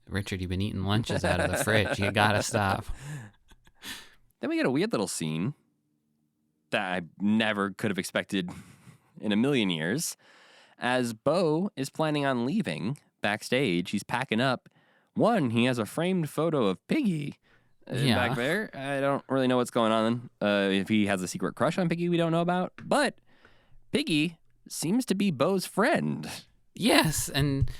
Richard, you've been eating lunches out of the fridge. You gotta stop. Then we get a weird little scene that I never could have expected in a million years. As Bo is planning on leaving backstage, he's packing up. One, he has a framed photo of Piggy back there. I don't really know what's going on. If he has a secret crush on Piggy we don't know about. But Piggy seems to be Bo's friend. Yes, and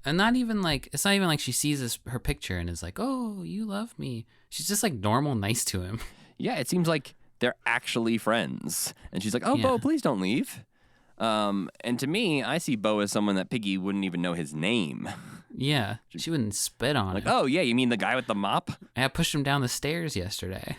not even like, it's not even like she sees her picture and is like, oh, you love me. She's just like normal, nice to him. Yeah, it seems like they're actually friends. And she's like, oh, Bo, please don't leave. And to me, I see Bo as someone that Piggy wouldn't even know his name. Yeah, she wouldn't spit on Like, him. oh, yeah, you mean the guy with the mop? I pushed him down the stairs yesterday.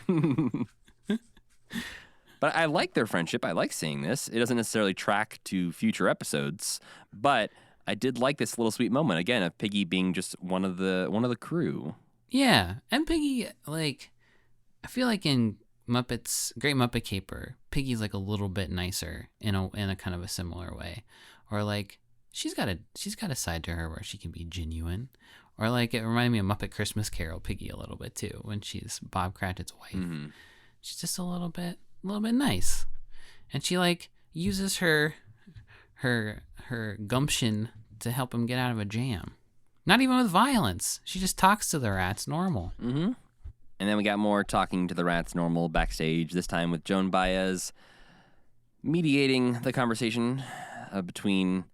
But I like their friendship. I like seeing this. It doesn't necessarily track to future episodes, but I did like this little sweet moment again of Piggy being just one of the crew. Yeah, and Piggy, like, I feel like in Muppets, Great Muppet Caper, Piggy's like a little bit nicer in a kind of a similar way, or like she's got a side to her where she can be genuine, or like it reminded me of Muppet Christmas Carol Piggy a little bit too when she's Bob Cratchit's wife. Mm-hmm. She's just a little bit nice, and she like uses her gumption to help him get out of a jam. Not even with violence. She just talks to the rats normal. Mm-hmm. And then we got more talking to the rats normal backstage, this time with Joan Baez mediating the conversation between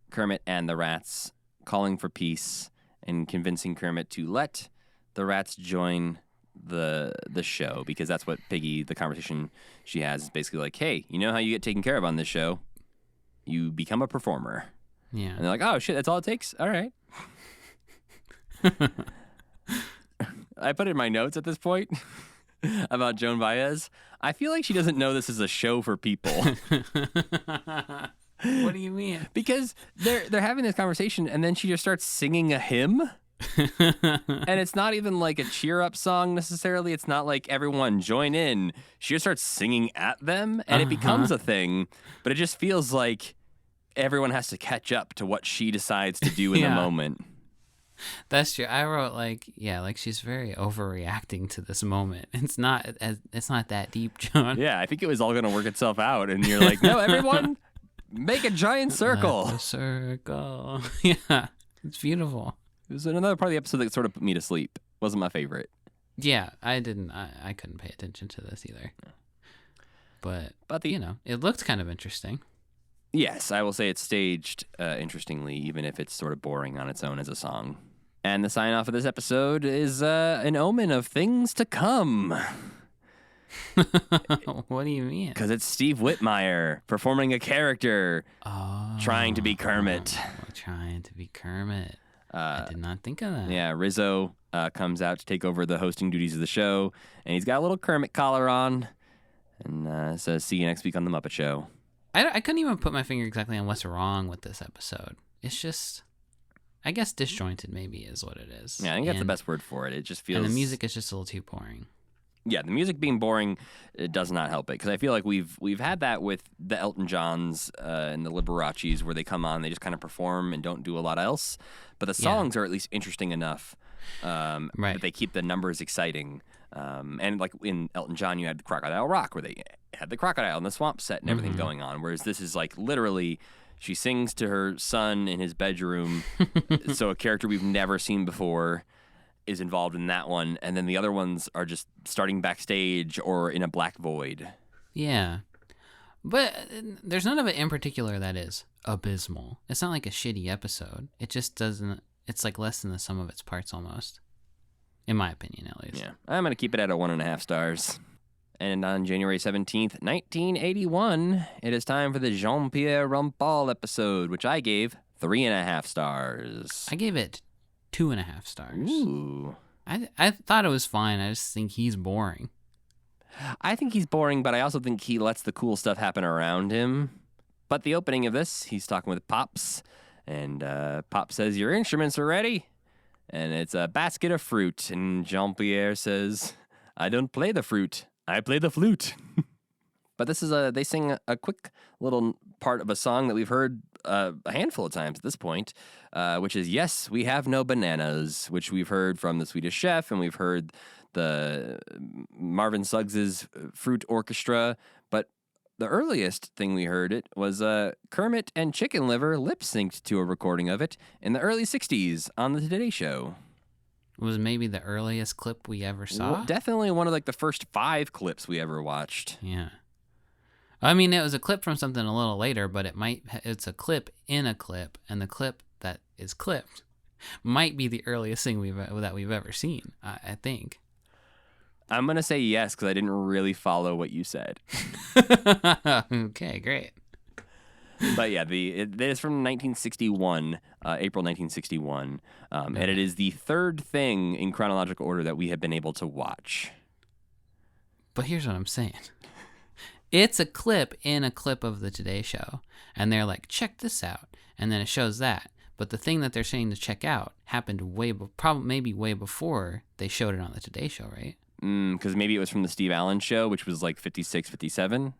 Kermit and the rats, calling for peace and convincing Kermit to let the rats join the show, because that's what Piggy, the conversation she has is basically like, hey, you know how you get taken care of on this show? You become a performer. Yeah. And they're like, oh, shit, that's all it takes? All right. I put in my notes at this point about Joan Baez. I feel like she doesn't know this is a show for people. What do you mean? Because they're having this conversation, and then she just starts singing a hymn. And it's not even like a cheer up song necessarily. It's not like everyone join in. She just starts singing at them, and it becomes a thing. But it just feels like everyone has to catch up to what she decides to do in the moment. That's true. I wrote like she's very overreacting to this moment. It's not that deep, John. Yeah, I think it was all going to work itself out, and you're like, no, everyone, make a giant circle. A circle. Yeah, it's beautiful. It was another part of the episode that sort of put me to sleep. Wasn't my favorite. Yeah, I couldn't pay attention to this either. But the, it looked kind of interesting. Yes, I will say it's staged interestingly, even if it's sort of boring on its own as a song. And the sign off of this episode is an omen of things to come. What do you mean? Because it's Steve Whitmire performing a character trying to be Kermit. Trying to be Kermit. I did not think of that. Yeah, Rizzo comes out to take over the hosting duties of the show, and he's got a little Kermit collar on, and says, see you next week on The Muppet Show. I couldn't even put my finger exactly on what's wrong with this episode. It's just, I guess disjointed maybe is what it is. Yeah, I think that's the best word for it. It just feels... And the music is just a little too boring. Yeah, the music being boring, it does not help it. Because I feel like we've had that with the Elton Johns and the Liberace's, where they come on, they just kind of perform and don't do a lot else. But the songs are at least interesting enough that they keep the numbers exciting. And like in Elton John, you had Crocodile Rock, where they had the crocodile and the swamp set and everything going on. Whereas this is like literally, she sings to her son in his bedroom. So a character we've never seen before is involved in that one, and then the other ones are just starting backstage or in a black void. Yeah. But there's none of it in particular that is abysmal. It's not like a shitty episode. It just doesn't, it's like less than the sum of its parts almost. In my opinion, at least. Yeah. I'm going to keep it at a 1.5 stars. And on January 17th, 1981, it is time for the Jean-Pierre Rampal episode, which I gave 3.5 stars. I gave it 2.5 stars. Ooh. I thought it was fine. I just think he's boring. I think he's boring, but I also think he lets the cool stuff happen around him. But the opening of this, he's talking with Pops, and Pop says, your instruments are ready. And it's a basket of fruit, and Jean-Pierre says, I don't play the fruit, I play the flute. But this is they sing a quick little part of a song that we've heard a handful of times at this point, which is Yes, We Have No Bananas, which we've heard from the Swedish Chef, and we've heard the Marvin Suggs' Fruit Orchestra. But the earliest thing we heard it was Kermit and Chicken Liver lip-synced to a recording of it in the early 60s on the Today Show. It was maybe the earliest clip we ever saw? Well, definitely one of like the first 5 clips we ever watched. Yeah. I mean, it was a clip from something a little later, but it's a clip in a clip, and the clip that is clipped might be the earliest thing that we've ever seen, I think. I'm going to say yes, because I didn't really follow what you said. Okay, great. But yeah, it is from 1961, April 1961, and it is the third thing in chronological order that we have been able to watch. But here's what I'm saying. It's a clip in a clip of the Today Show, and they're like, check this out, and then it shows that. But the thing that they're saying to check out happened maybe way before they showed it on the Today Show, right? Because maybe it was from the Steve Allen Show, which was like 56, 57.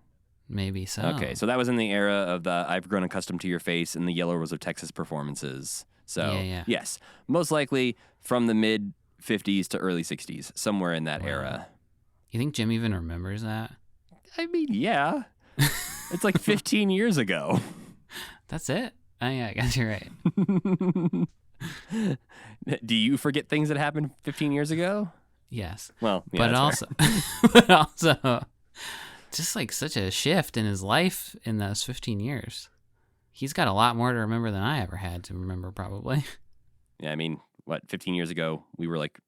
Maybe so. Okay, so that was in the era of the I've Grown Accustomed to Your Face and the Yellow Rose of Texas performances. So, yes, most likely from the mid-50s to early 60s, somewhere in that era. You think Jim even remembers that? I mean, yeah. It's like 15 years ago. That's it? Oh, yeah, I guess you're right. Do you forget things that happened 15 years ago? Yes. Well, yeah, but also, just like such a shift in his life in those 15 years. He's got a lot more to remember than I ever had to remember, probably. Yeah, I mean, 15 years ago, we were like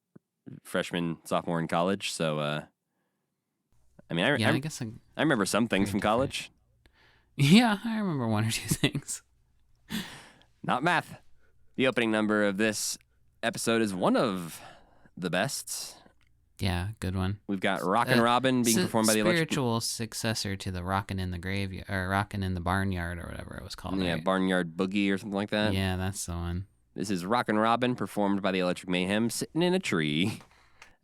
freshman, sophomore in college. So, I mean, I guess I remember some things from college. Yeah, I remember one or two things. Not math. The opening number of this episode is one of the best. Yeah, good one. We've got Rockin' Robin being performed by the spiritual successor to the Rockin' in the Graveyard, or Rockin' in the Barnyard, or whatever it was called. Yeah, right? Barnyard Boogie or something like that. Yeah, that's the one. This is Rockin' Robin performed by the Electric Mayhem sitting in a tree.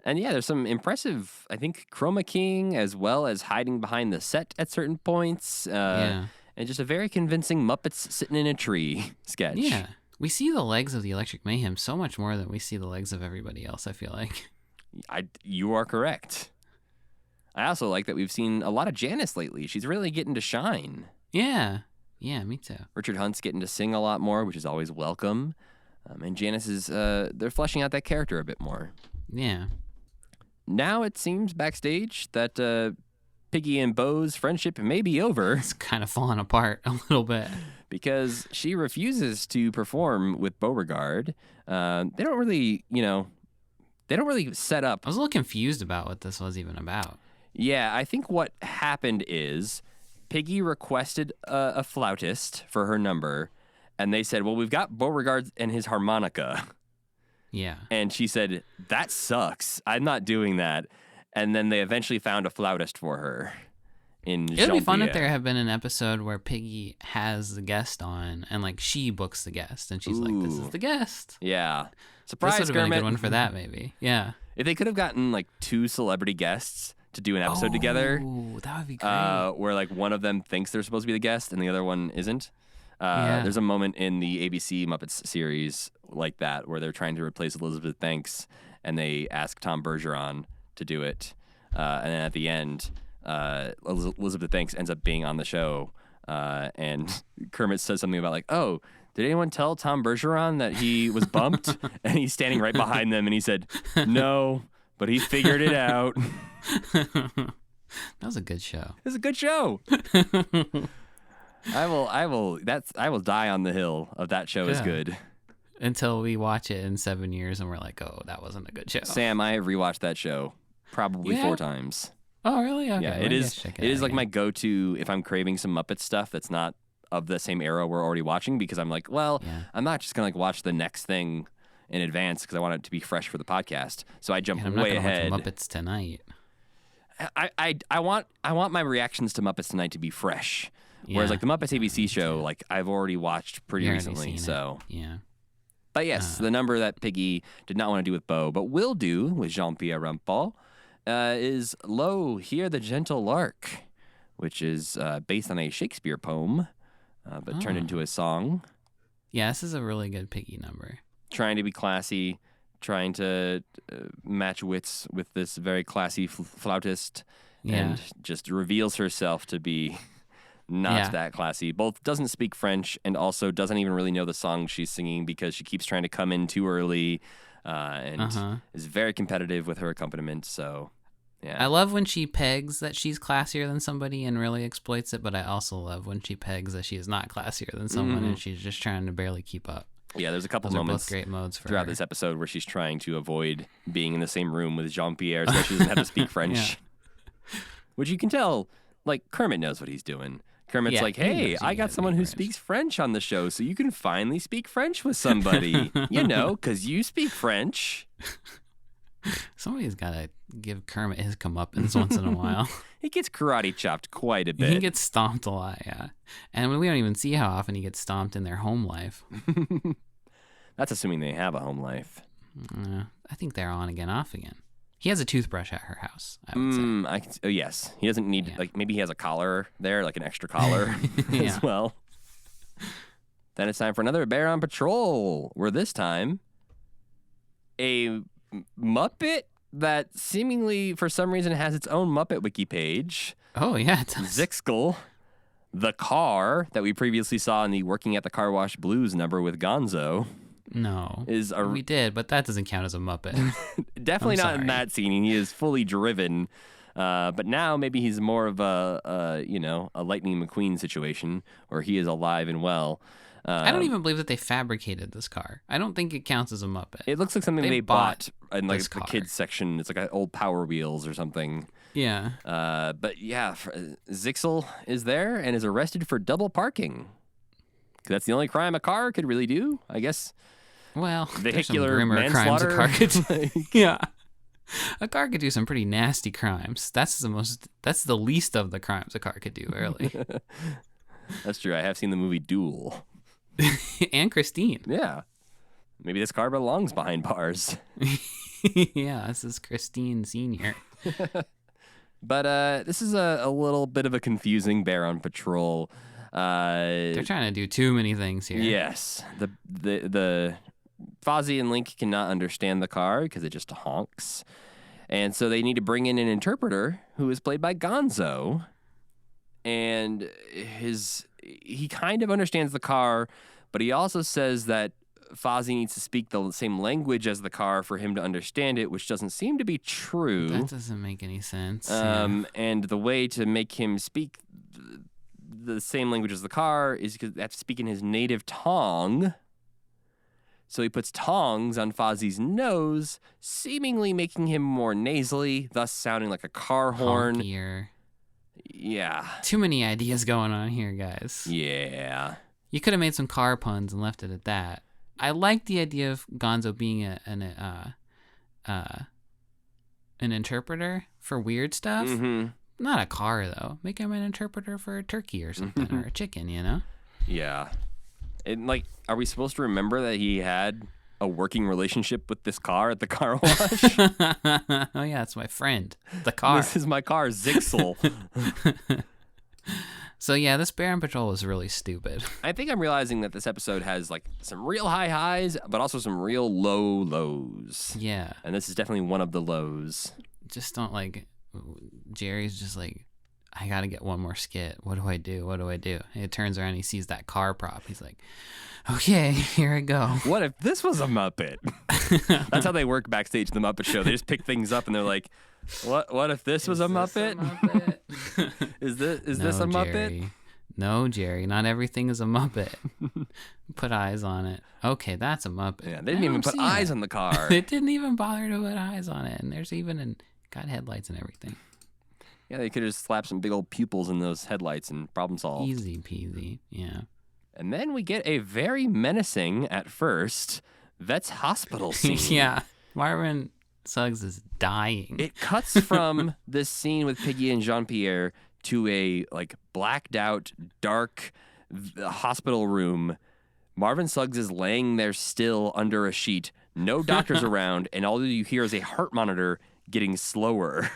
And yeah, there's some impressive, I think, chroma keying as well as hiding behind the set at certain points. And just a very convincing Muppets sitting in a tree sketch. Yeah. We see the legs of the Electric Mayhem so much more than we see the legs of everybody else, I feel like. You are correct. I also like that we've seen a lot of Janice lately. She's really getting to shine. Yeah. Yeah, me too. Richard Hunt's getting to sing a lot more, which is always welcome. And Janice is, they're fleshing out that character a bit more. Yeah. Now it seems backstage that Piggy and Bo's friendship may be over. It's kind of falling apart a little bit. Because she refuses to perform with Beauregard. They don't really, set up. I was a little confused about what this was even about. Yeah, I think what happened is Piggy requested a flautist for her number, and they said, well, we've got Beauregard and his harmonica. Yeah. And she said, that sucks. I'm not doing that. And then they eventually found a flautist for her in It would be fun if Jean-Pierre. there had been an episode where Piggy has the guest on, and like she books the guest, and she's like, this is the guest. Yeah. Surprise, This would have been a Kermit. good one for that, maybe. Yeah. If they could have gotten like two celebrity guests to do an episode together, that would be great. where like one of them thinks they're supposed to be the guest and the other one isn't. There's a moment in the ABC Muppets series like that where they're trying to replace Elizabeth Banks and they ask Tom Bergeron to do it. And then at the end, Elizabeth Banks ends up being on the show. And Kermit says something about like, oh, did anyone tell Tom Bergeron that he was bumped? And he's standing right behind them and he said, no, but he figured it out. That was a good show. It was a good show. I will die on the hill of that show is good. Until we watch it in 7 years and we're like, oh, that wasn't a good show. Sam, I have rewatched that show probably 4 times. Oh, really? Okay. Yeah, well, it I is. guess check It is out like again. my go-to if I'm craving some Muppet stuff that's not of the same era we're already watching, because I'm like, well, I'm not just gonna like watch the next thing in advance because I want it to be fresh for the podcast. So I jump And I'm not way gonna ahead. watch Muppets tonight. I want my reactions to Muppets Tonight to be fresh. Whereas Yeah. like the Muppets ABC show, like I've already watched pretty You already recently. seen So it. Yeah. But yes, the number that Piggy did not want to do with Bo, but will do with Jean-Pierre Rampal, is Lo, Hear the Gentle Lark, which is based on a Shakespeare poem, but turned into a song. Yeah, this is a really good Piggy number. Trying to be classy, trying to match wits with this very classy flautist, and just reveals herself to be not that classy. Both doesn't speak French and also doesn't even really know the song she's singing because she keeps trying to come in too early and is very competitive with her accompaniment. So, yeah. I love when she pegs that she's classier than somebody and really exploits it, but I also love when she pegs that she is not classier than someone and she's just trying to barely keep up. Yeah, there's a couple Those are moments both great modes for throughout her. this episode where she's trying to avoid being in the same room with Jean-Pierre so that she doesn't have to speak French. Which you can tell, like, Kermit knows what he's doing. Kermit's Yeah, like, he hey, knows I you got gotta someone speak who French." speaks French on the show, so you can finally speak French with somebody. Because you speak French. Somebody's got to give Kermit his comeuppance once in a while. He gets karate chopped quite a bit. He gets stomped a lot, yeah. And we don't even see how often he gets stomped in their home life. That's assuming they have a home life. I think they're on again, off again. He has a toothbrush at her house, I would say. Yes. He doesn't need, Yeah. maybe he has a collar there, like an extra collar Yeah. as well. Then it's time for another Bear on Patrol, where this time, a Muppet that seemingly, for some reason, has its own Muppet wiki page. Oh, yeah, it does. Zixkel, the car that we previously saw in the Working at the Car Wash Blues number with Gonzo, No. is a We did, but that doesn't count as a Muppet. definitely I'm not in sorry. that scene. He is fully driven, but now maybe he's more of a Lightning McQueen situation where he is alive and well. I don't even believe that they fabricated this car. I don't think it counts as a Muppet. It looks like something They they bought in like this the car. kids section. It's like an old Power Wheels or something. Yeah. But yeah, Zixel is there and is arrested for double parking. 'Cause that's the only crime a car could really do, I guess. Well, there's some Vehicular grimmer crimes a manslaughter. car could do. Yeah. A car could do some pretty nasty crimes. That's the least of the crimes a car could do, really. That's true. I have seen the movie Duel. And Christine. Yeah. Maybe this car belongs behind bars. Yeah, this is Christine Sr. But this is a little bit of a confusing Bear on Patrol. They're trying to do too many things here. Yes. The Fozzie and Link cannot understand the car because it just honks. And so they need to bring in an interpreter who is played by Gonzo. And he kind of understands the car, but he also says that Fozzie needs to speak the same language as the car for him to understand it, which doesn't seem to be true. That doesn't make any sense. And the way to make him speak the same language as the car is because they have to speak in his native tongue. So he puts tongs on Fozzie's nose, seemingly making him more nasally, thus sounding like a car horn. Honkier. Yeah. Too many ideas going on here, guys. Yeah. You could have made some car puns and left it at that. I like the idea of Gonzo being an interpreter for weird stuff. Mm-hmm. Not a car, though. Make him an interpreter for a turkey or something, or a chicken, you know? Yeah. And are we supposed to remember that he had a working relationship with this car at the car wash? Oh, yeah, it's my friend. The car. This is my car, Zixel. So, yeah, this Bear on Patrol is really stupid. I think I'm realizing that this episode has some real high highs, but also some real low lows. Yeah. And this is definitely one of the lows. Just don't Jerry's just like, I gotta get one more skit. What do I do? And he turns around and he sees that car prop. He's like, okay, here I go. What if this was a Muppet? That's how they work backstage at the Muppet Show. They just pick things up and they're like, what if this was a Muppet? Is this a Muppet? Jerry. No, Jerry, not everything is a Muppet. Put eyes on it. Okay, that's a Muppet. Yeah, they didn't even put eyes on the car. They didn't even bother to put eyes on it. And there's even got headlights and everything. Yeah, they could have just slapped some big old pupils in those headlights and problem solved. Easy peasy. Yeah. And then we get a very menacing, at first, vet's hospital scene. Yeah. Marvin Suggs is dying. It cuts from this scene with Piggy and Jean-Pierre to a blacked out, dark hospital room. Marvin Suggs is laying there still under a sheet, no doctors around, and all you hear is a heart monitor getting slower.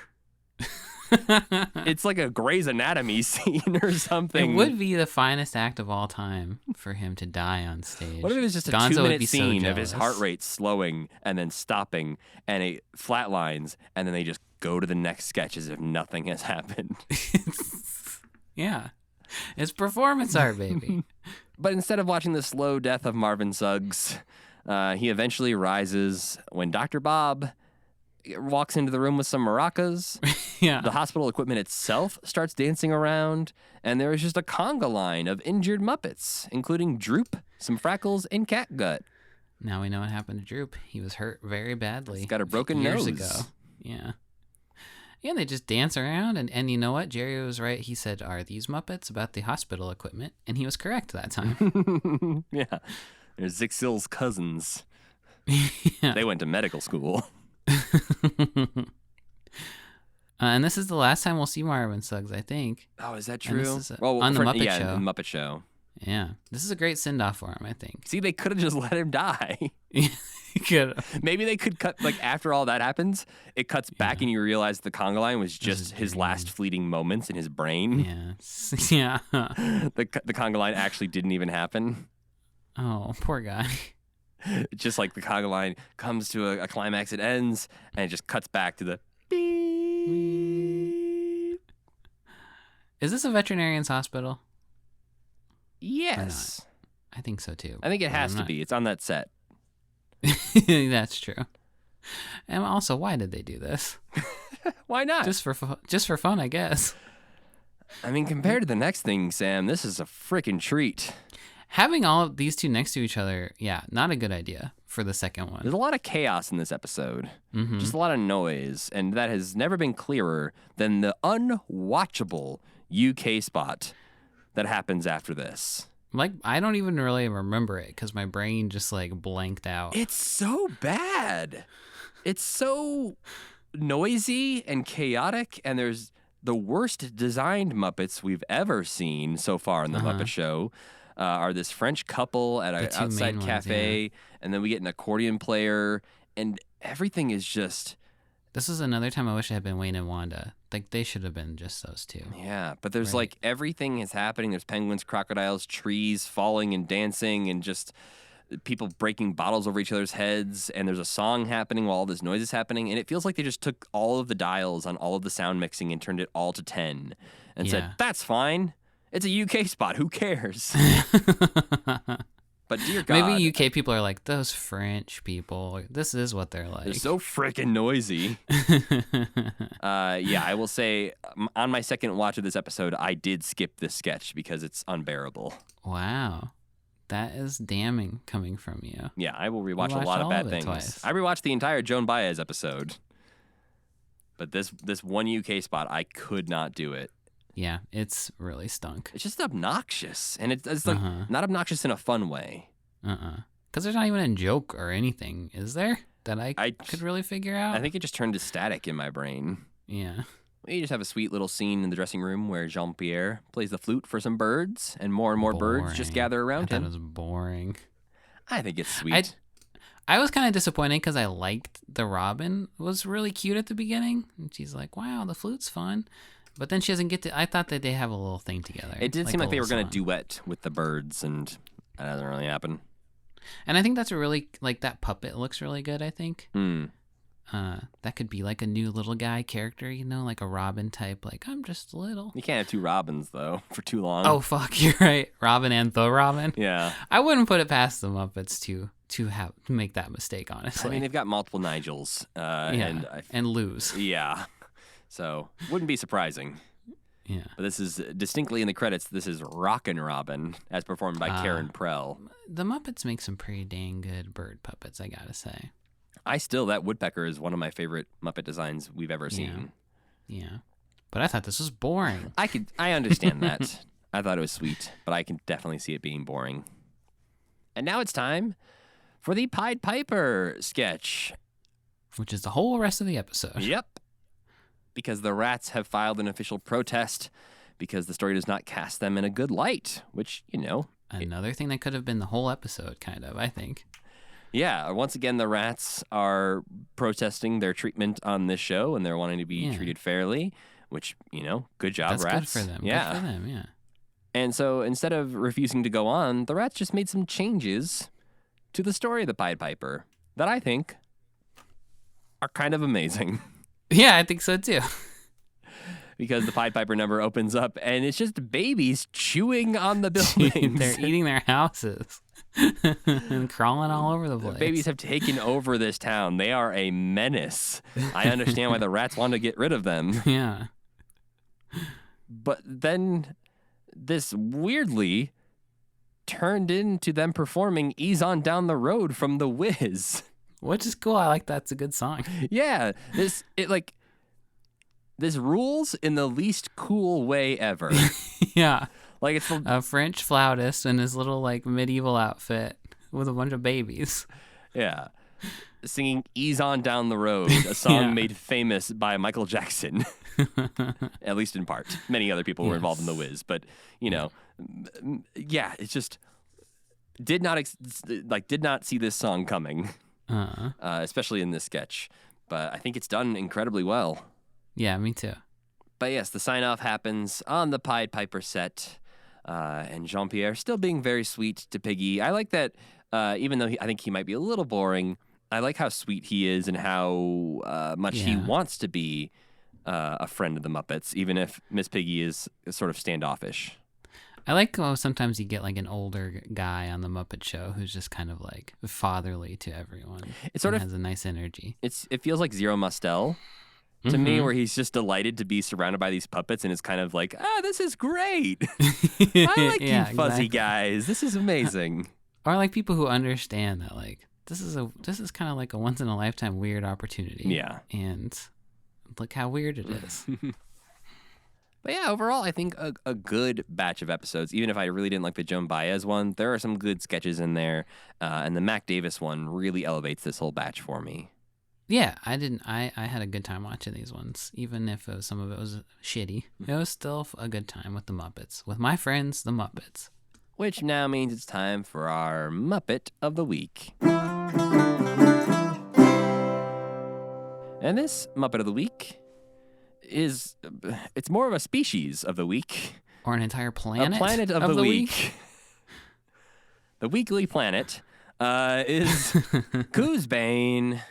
It's like a Grey's Anatomy scene or something. It would be the finest act of all time for him to die on stage. What if it was just a Gonzo would 2-minute be so scene of his jealous. heart rate slowing and then stopping and it flatlines and then they just go to the next sketch as if nothing has happened? Yeah. It's performance art, baby. But instead of watching the slow death of Marvin Suggs, he eventually rises when Dr. Bob walks into the room with some maracas. Yeah. The hospital equipment itself starts dancing around, and there is just a conga line of injured Muppets, including Droop, some Freckles, and Catgut. Now we know what happened to Droop. He was hurt very badly. He's got a broken years nose. ago. Yeah. Yeah, they just dance around, and you know what? Jerry was right. He said, "Are these Muppets?" about the hospital equipment, and he was correct that time. Yeah. They're Zixil's cousins. Yeah. They went to medical school. And this is the last time we'll see Marvin Suggs, I think. Oh, is that And true? this is, on the Muppet Show. Yeah, the Muppet Show. Yeah, this is a great send-off for him, I think. See, they could have just let him die. Good. Maybe they could cut, like, after all that happens, it cuts back and you realize the conga line was just his last fleeting moments in his brain. Yeah. Yeah. The conga line actually didn't even happen. Oh, poor guy. Just like the conga line comes to a climax, it ends, and it just cuts back to the beep. Is this a veterinarian's hospital? Yes. I think so, too. I think it has to be. It's on that set. That's true. And also, why did they do this? Why not? Just for fun, I guess. I mean, compared to the next thing, Sam, this is a freaking treat. Having all of these two next to each other, yeah, not a good idea for the second one. There's a lot of chaos in this episode. Mm-hmm. Just a lot of noise, and that has never been clearer than the unwatchable UK spot that happens after this. Like, I don't even really remember it because my brain just like blanked out. It's so bad. It's so noisy and chaotic, and there's the worst designed Muppets we've ever seen so far in the Muppet Show. Are this French couple at an outside cafe, and then we get an accordion player, and everything is just... This is another time I wish it had been Wayne and Wanda. Like, they should have been just those two. Yeah, but there's like everything is happening. There's penguins, crocodiles, trees falling and dancing, and just people breaking bottles over each other's heads, and there's a song happening while all this noise is happening, and it feels like they just took all of the dials on all of the sound mixing and turned it all to 10 and said, that's fine. It's a UK spot. Who cares? But dear God. Maybe UK people are like, those French people, this is what they're like. They're so freaking noisy. Yeah, I will say on my second watch of this episode, I did skip this sketch because it's unbearable. Wow. That is damning coming from you. Yeah, I will rewatch a lot of bad things. Twice. I rewatched the entire Joan Baez episode. But this one UK spot, I could not do it. Yeah, it's really stunk. It's just obnoxious. And it's like not obnoxious in a fun way. Because there's not even a joke or anything, is there? That I could really figure out? I think it just turned to static in my brain. Yeah. You just have a sweet little scene in the dressing room where Jean-Pierre plays the flute for some birds, and more birds just gather around him. That was boring. I think it's sweet. I was kind of disappointed because I liked the Robin. It was really cute at the beginning. And she's like, wow, the flute's fun. But then she doesn't get to... I thought that they have a little thing together. It did seem like they were going to song. duet with the birds, and that doesn't really happen. And I think that's a really... Like, that puppet looks really good, I think. That could be like a new little guy character, you know? Like a Robin type. Like, I'm just little. You can't have two Robins, though, for too long. Oh, fuck. You're right. Robin and the Robin. Yeah. I wouldn't put it past the Muppets to make that mistake, honestly. I mean, they've got multiple Nigels. And lose. Yeah. So, wouldn't be surprising. Yeah. But this is distinctly in the credits, this is Rockin' Robin, as performed by Karen Prell. The Muppets make some pretty dang good bird puppets, I gotta say. That woodpecker is one of my favorite Muppet designs we've ever seen. Yeah. But I thought this was boring. I understand that. I thought it was sweet, but I can definitely see it being boring. And now it's time for the Pied Piper sketch. Which is the whole rest of the episode. Yep. Because the rats have filed an official protest because the story does not cast them in a good light, which, you know. Another thing that could have been the whole episode, kind of, I think. Yeah, once again, the rats are protesting their treatment on this show, and they're wanting to be treated fairly, which, you know, good job, That's rats. Good for them. Yeah. Good for them, yeah. And so instead of refusing to go on, the rats just made some changes to the story of the Pied Piper that I think are kind of amazing. Yeah, I think so too. Because the Pied Piper number opens up and it's just babies chewing on the buildings. They're eating their houses and crawling all over the place. The babies have taken over this town. They are a menace. I understand why the rats want to get rid of them. Yeah. But then this weirdly turned into them performing Ease On Down the Road from The Wiz. Which is cool. I like that. It's a good song. Yeah. this rules in the least cool way ever. Yeah. Like it's A French flautist in his little like medieval outfit with a bunch of babies. yeah. Singing Ease On Down the Road, a song Yeah. made famous by Michael Jackson, at least in part. Many other people were involved in The Wiz, but, yeah, it's just did not see this song coming, especially in this sketch. But I think it's done incredibly well. Yeah, me too. But yes, the sign-off happens on the Pied Piper set, and Jean-Pierre still being very sweet to Piggy. I like that, even though I think he might be a little boring, I like how sweet he is and how much he wants to be a friend of the Muppets, even if Miss Piggy is sort of standoffish. I like how sometimes you get like an older guy on the Muppet Show who's just kind of like fatherly to everyone. It sort of has a nice energy. It feels like Zero Mostel to me, where he's just delighted to be surrounded by these puppets, and it's kind of like, this is great. I like you fuzzy guys. This is amazing. Or like people who understand that like this is kind of like a once in a lifetime weird opportunity. Yeah. And look how weird it is. But yeah, overall, I think a good batch of episodes. Even if I really didn't like the Joan Baez one, there are some good sketches in there. And the Mac Davis one really elevates this whole batch for me. Yeah, I had a good time watching these ones, even if some of it was shitty. It was still a good time with the Muppets, with my friends, the Muppets. Which now means it's time for our Muppet of the Week. And this Muppet of the Week it's more of a species of the week. Or an entire planet. A planet of the week. The weekly planet is Coosbane.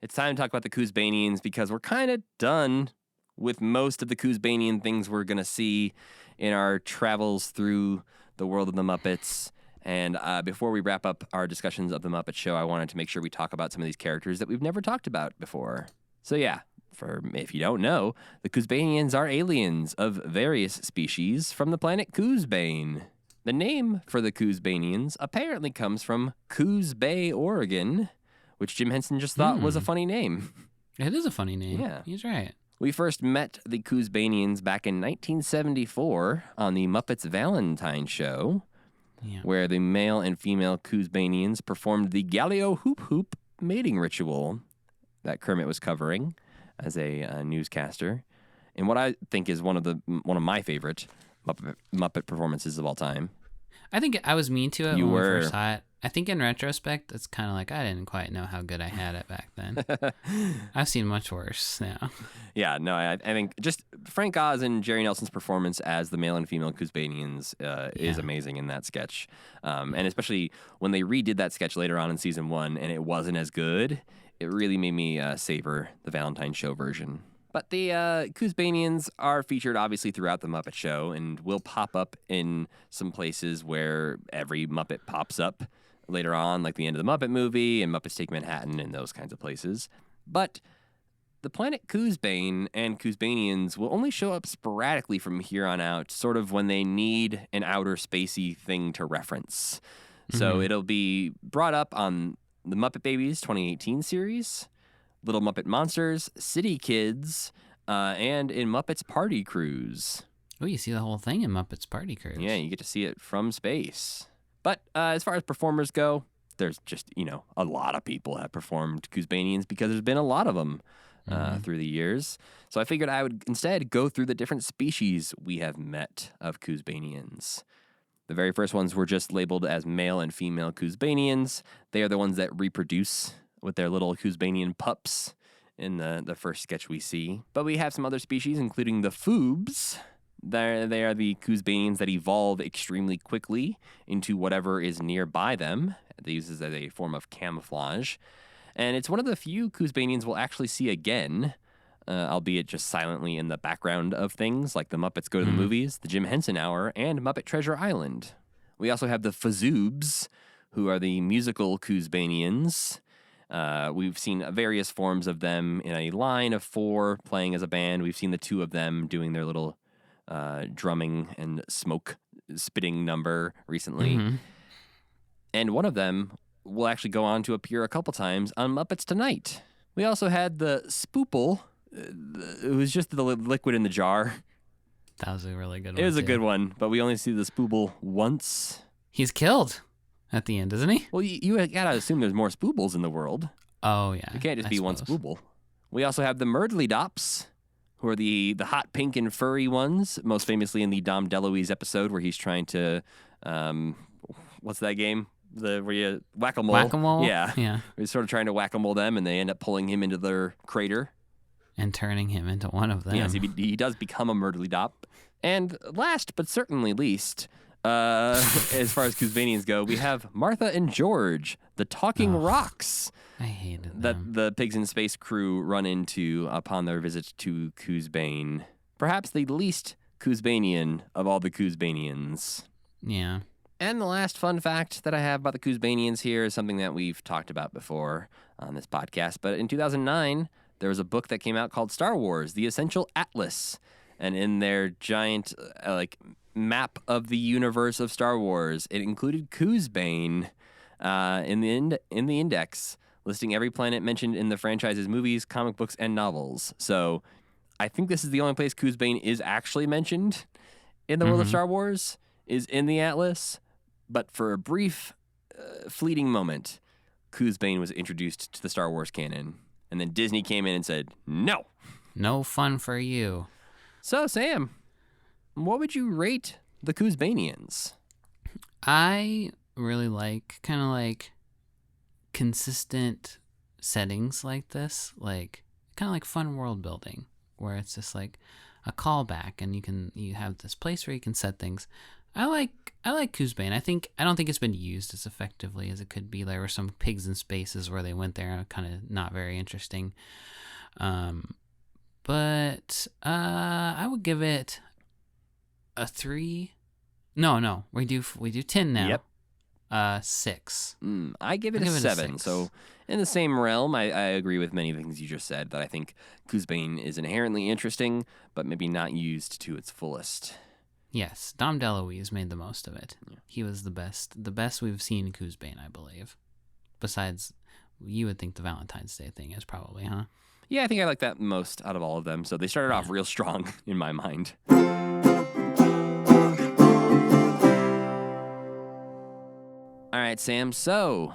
It's time to talk about the Coosbanians because we're kind of done with most of the Coosbanian things we're going to see in our travels through the world of the Muppets. And before we wrap up our discussions of the Muppet Show, I wanted to make sure we talk about some of these characters that we've never talked about before. So yeah, if you don't know, the Coosbanians are aliens of various species from the planet Coosbane. The name for the Coosbanians apparently comes from Coos Bay, Oregon, which Jim Henson just thought was a funny name. It is a funny name. Yeah. He's right. We first met the Coosbanians back in 1974 on the Muppets Valentine Show, where the male and female Coosbanians performed the Gallio Hoop Hoop mating ritual that Kermit was covering as a newscaster, and what I think is one of my favorite Muppet performances of all time. I think I was mean to it You when were. we first saw it. I think in retrospect, it's kind of like I didn't quite know how good I had it back then. I've seen much worse now. Yeah, no, I think just Frank Oz and Jerry Nelson's performance as the male and female Coosbanians is amazing in that sketch. And especially when they redid that sketch later on in season 1 and it wasn't as good, it really made me savor the Valentine Show version. But the Coosbanians are featured obviously throughout the Muppet Show and will pop up in some places where every Muppet pops up later on, like the end of the Muppet movie and Muppets Take Manhattan and those kinds of places. But the planet Coosbane and Coosbanians will only show up sporadically from here on out, sort of when they need an outer spacey thing to reference. So it'll be brought up on the Muppet Babies 2018 series, Little Muppet Monsters, City Kids, and in Muppets Party Cruise. Oh, you see the whole thing in Muppets Party Cruise. Yeah, you get to see it from space. But as far as performers go, there's just, a lot of people have performed Coosbanians because there's been a lot of them through the years. So I figured I would instead go through the different species we have met of Coosbanians. The very first ones were just labeled as male and female Coosbanians. They are the ones that reproduce with their little Coosbanian pups in the first sketch we see. But we have some other species, including the Foobs. They are the Coosbanians that evolve extremely quickly into whatever is nearby them. They use this as a form of camouflage. And it's one of the few Coosbanians we'll actually see again, albeit just silently in the background of things like the Muppets Go to the Movies, the Jim Henson Hour, and Muppet Treasure Island. We also have the Fazoobs, who are the musical Coosbanians. We've seen various forms of them in a line of 4 playing as a band. We've seen the 2 of them doing their little drumming and smoke spitting number recently. And one of them will actually go on to appear a couple times on Muppets Tonight. We also had the Spoople, It was just the liquid in the jar. That was a really good one. It was a too. good one, but we only see the spooble once. He's killed at the end, isn't he? Well, you gotta assume there's more spoobles in the world. Oh, yeah. It can't just I be one suppose. spooble. We also have the Murdley Dops, who are the hot pink and furry ones, most famously in the Dom DeLuise episode where he's trying to, what's that game? Where you whack-a-mole. Whack-a-mole? Yeah. Yeah. He's sort of trying to whack-a-mole them, and they end up pulling him into their crater. And turning him into one of them. Yes, he does become a Murdley Dop. And last but certainly least, as far as Kuzbanians go, we have Martha and George, the talking rocks I hated that them. the Pigs in Space crew run into upon their visit to Kuzbane. Perhaps the least Kuzbanian of all the Kuzbanians. Yeah. And the last fun fact that I have about the Kuzbanians here is something that we've talked about before on this podcast. But in 2009, there was a book that came out called Star Wars, The Essential Atlas. And in their giant map of the universe of Star Wars, it included Kuzbane in the index, listing every planet mentioned in the franchise's movies, comic books, and novels. So I think this is the only place Kuzbane is actually mentioned in the world of Star Wars, is in the Atlas. But for a brief, fleeting moment, Kuzbane was introduced to the Star Wars canon. And then Disney came in and said, no. No fun for you. So, Sam, what would you rate the Kuzbanians? I really like kind of like consistent settings like this, like kind of like fun world building where it's just like a callback and you have this place where you can set things. I like Kuzbane. I don't think it's been used as effectively as it could be. There were some pigs in spaces where they went there and kind of not very interesting. But I would give it a 3. No, we do 10 now. Yep. 6. I give it a 7. 6. So in the same realm, I agree with many things you just said, that I think Kuzbane is inherently interesting, but maybe not used to its fullest. Yes, Dom DeLuise made the most of it. Yeah. He was the best we've seen Kuzbane, I believe. Besides, you would think the Valentine's Day thing is probably, huh? Yeah, I think I like that most out of all of them. So they started off real strong in my mind. All right, Sam. So,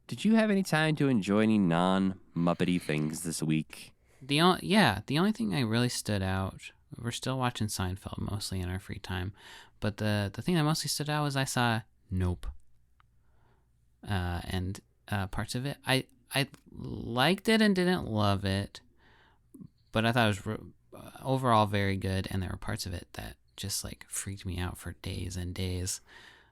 did you have any time to enjoy any non-Muppety things this week? The only thing I really stood out, we're still watching Seinfeld mostly in our free time, but the thing that mostly stood out was I saw Nope. And parts of it. I liked it and didn't love it, but I thought it was overall very good, and there were parts of it that just like freaked me out for days and days.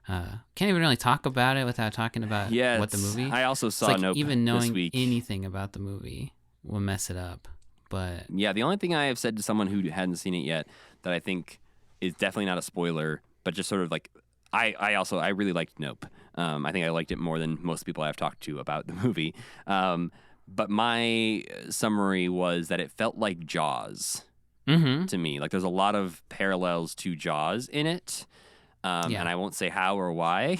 Can't even really talk about it without talking about what the movie. I also saw like Nope even knowing this week. anything about the movie will mess it up. But yeah, the only thing I have said to someone who hadn't seen it yet that I think is definitely not a spoiler, but just sort of like I really liked Nope. I think I liked it more than most people I've talked to about the movie. But my summary was that it felt like Jaws to me. Like there's a lot of parallels to Jaws in it. And I won't say how or why,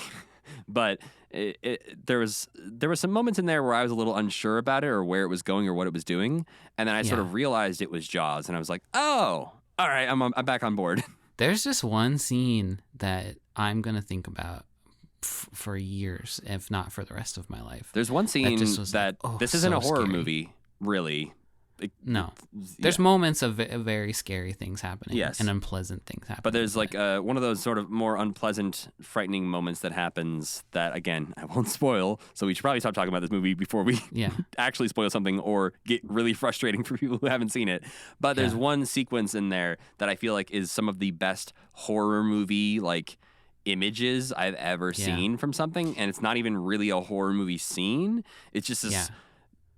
but there was some moments in there where I was a little unsure about it or where it was going or what it was doing, and then I sort of realized it was Jaws, and I was like, oh, all right, I'm back on board. There's just one scene that I'm gonna think about for years, if not for the rest of my life. There's one scene that this isn't a horror scary. movie, really. No. There's moments of very scary things happening. Yes. And unpleasant things happening. But there's like one of those sort of more unpleasant, frightening moments that happens that, again, I won't spoil. So we should probably stop talking about this movie before we actually spoil something or get really frustrating for people who haven't seen it. But there's one sequence in there that I feel like is some of the best horror movie, like, images I've ever seen from something. And it's not even really a horror movie scene. It's just this... Yeah.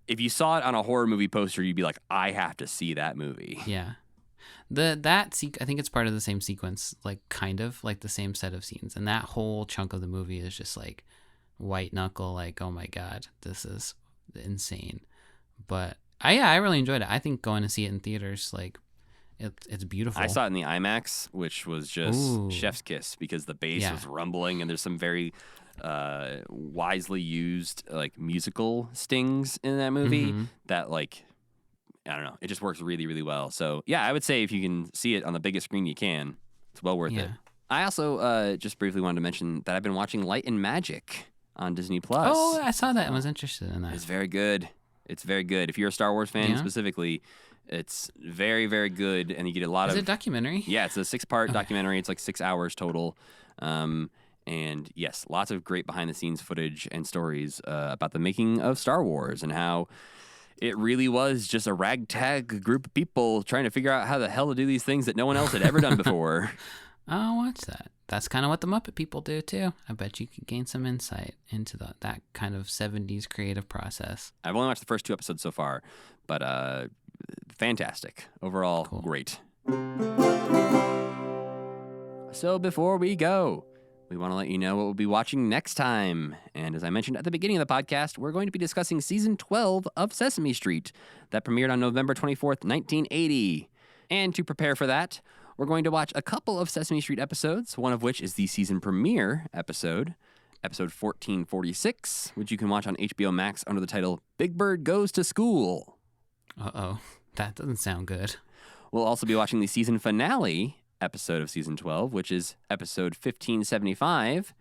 If you saw it on a horror movie poster, you'd be like, I have to see that movie. Yeah. I think it's part of the same sequence, like kind of like the same set of scenes. And that whole chunk of the movie is just like white knuckle, like, oh my God, this is insane. But I really enjoyed it. I think going to see it in theaters, like, it's beautiful. I saw it in the IMAX, which was just chef's kiss because the bass was rumbling and there's some very... wisely used like musical stings in that movie that like I don't know. It just works really, really well. So, yeah, I would say if you can see it on the biggest screen you can, it's well worth it. I also just briefly wanted to mention that I've been watching Light and Magic on Disney+. Oh, I saw that and was interested in that. It's very good. It's very good. If you're a Star Wars fan specifically, it's very, very good, and you get a lot of... Is it a documentary? Yeah, it's a 6-part documentary. It's like 6 hours total. And yes, lots of great behind-the-scenes footage and stories about the making of Star Wars and how it really was just a ragtag group of people trying to figure out how the hell to do these things that no one else had ever done before. I'll watch that. That's kind of what the Muppet people do, too. I bet you could gain some insight into that kind of 70s creative process. I've only watched the first 2 episodes so far, but fantastic. Overall, great. So before we go, we want to let you know what we'll be watching next time. And as I mentioned at the beginning of the podcast, we're going to be discussing Season 12 of Sesame Street that premiered on November 24th, 1980. And to prepare for that, we're going to watch a couple of Sesame Street episodes, one of which is the season premiere episode 1446, which you can watch on HBO Max under the title Big Bird Goes to School. Uh-oh, that doesn't sound good. We'll also be watching the season finale episode of Season 12, which is episode 1575,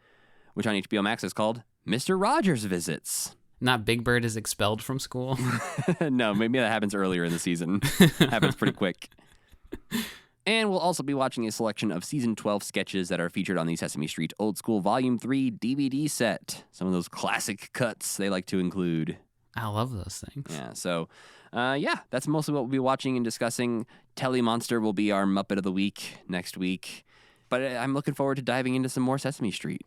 which on HBO Max is called Mr. Rogers Visits. Not Big Bird is expelled from school? No, maybe that happens earlier in the season. Happens pretty quick. And we'll also be watching a selection of Season 12 sketches that are featured on the Sesame Street Old School Volume 3 DVD set. Some of those classic cuts they like to include. I love those things. Yeah, so, that's mostly what we'll be watching and discussing. Telly Monster will be our Muppet of the Week next week. But I'm looking forward to diving into some more Sesame Street.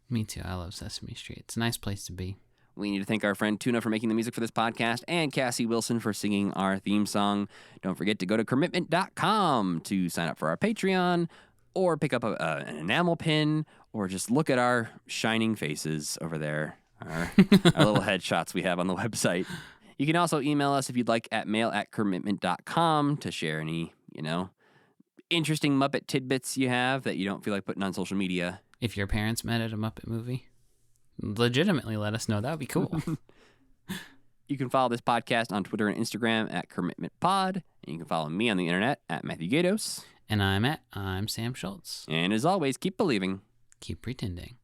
Me too. I love Sesame Street. It's a nice place to be. We need to thank our friend Tuna for making the music for this podcast and Cassie Wilson for singing our theme song. Don't forget to go to commitment.com to sign up for our Patreon or pick up an enamel pin or just look at our shining faces over there, our little headshots we have on the website. You can also email us if you'd like at mail@commitment.com to share any, interesting Muppet tidbits you have that you don't feel like putting on social media. If your parents met at a Muppet movie, legitimately let us know. That would be cool. You can follow this podcast on Twitter and Instagram at CommitmentPod. And you can follow me on the internet at Matthew Gatos. And I'm Sam Schultz. And as always, keep believing. Keep pretending.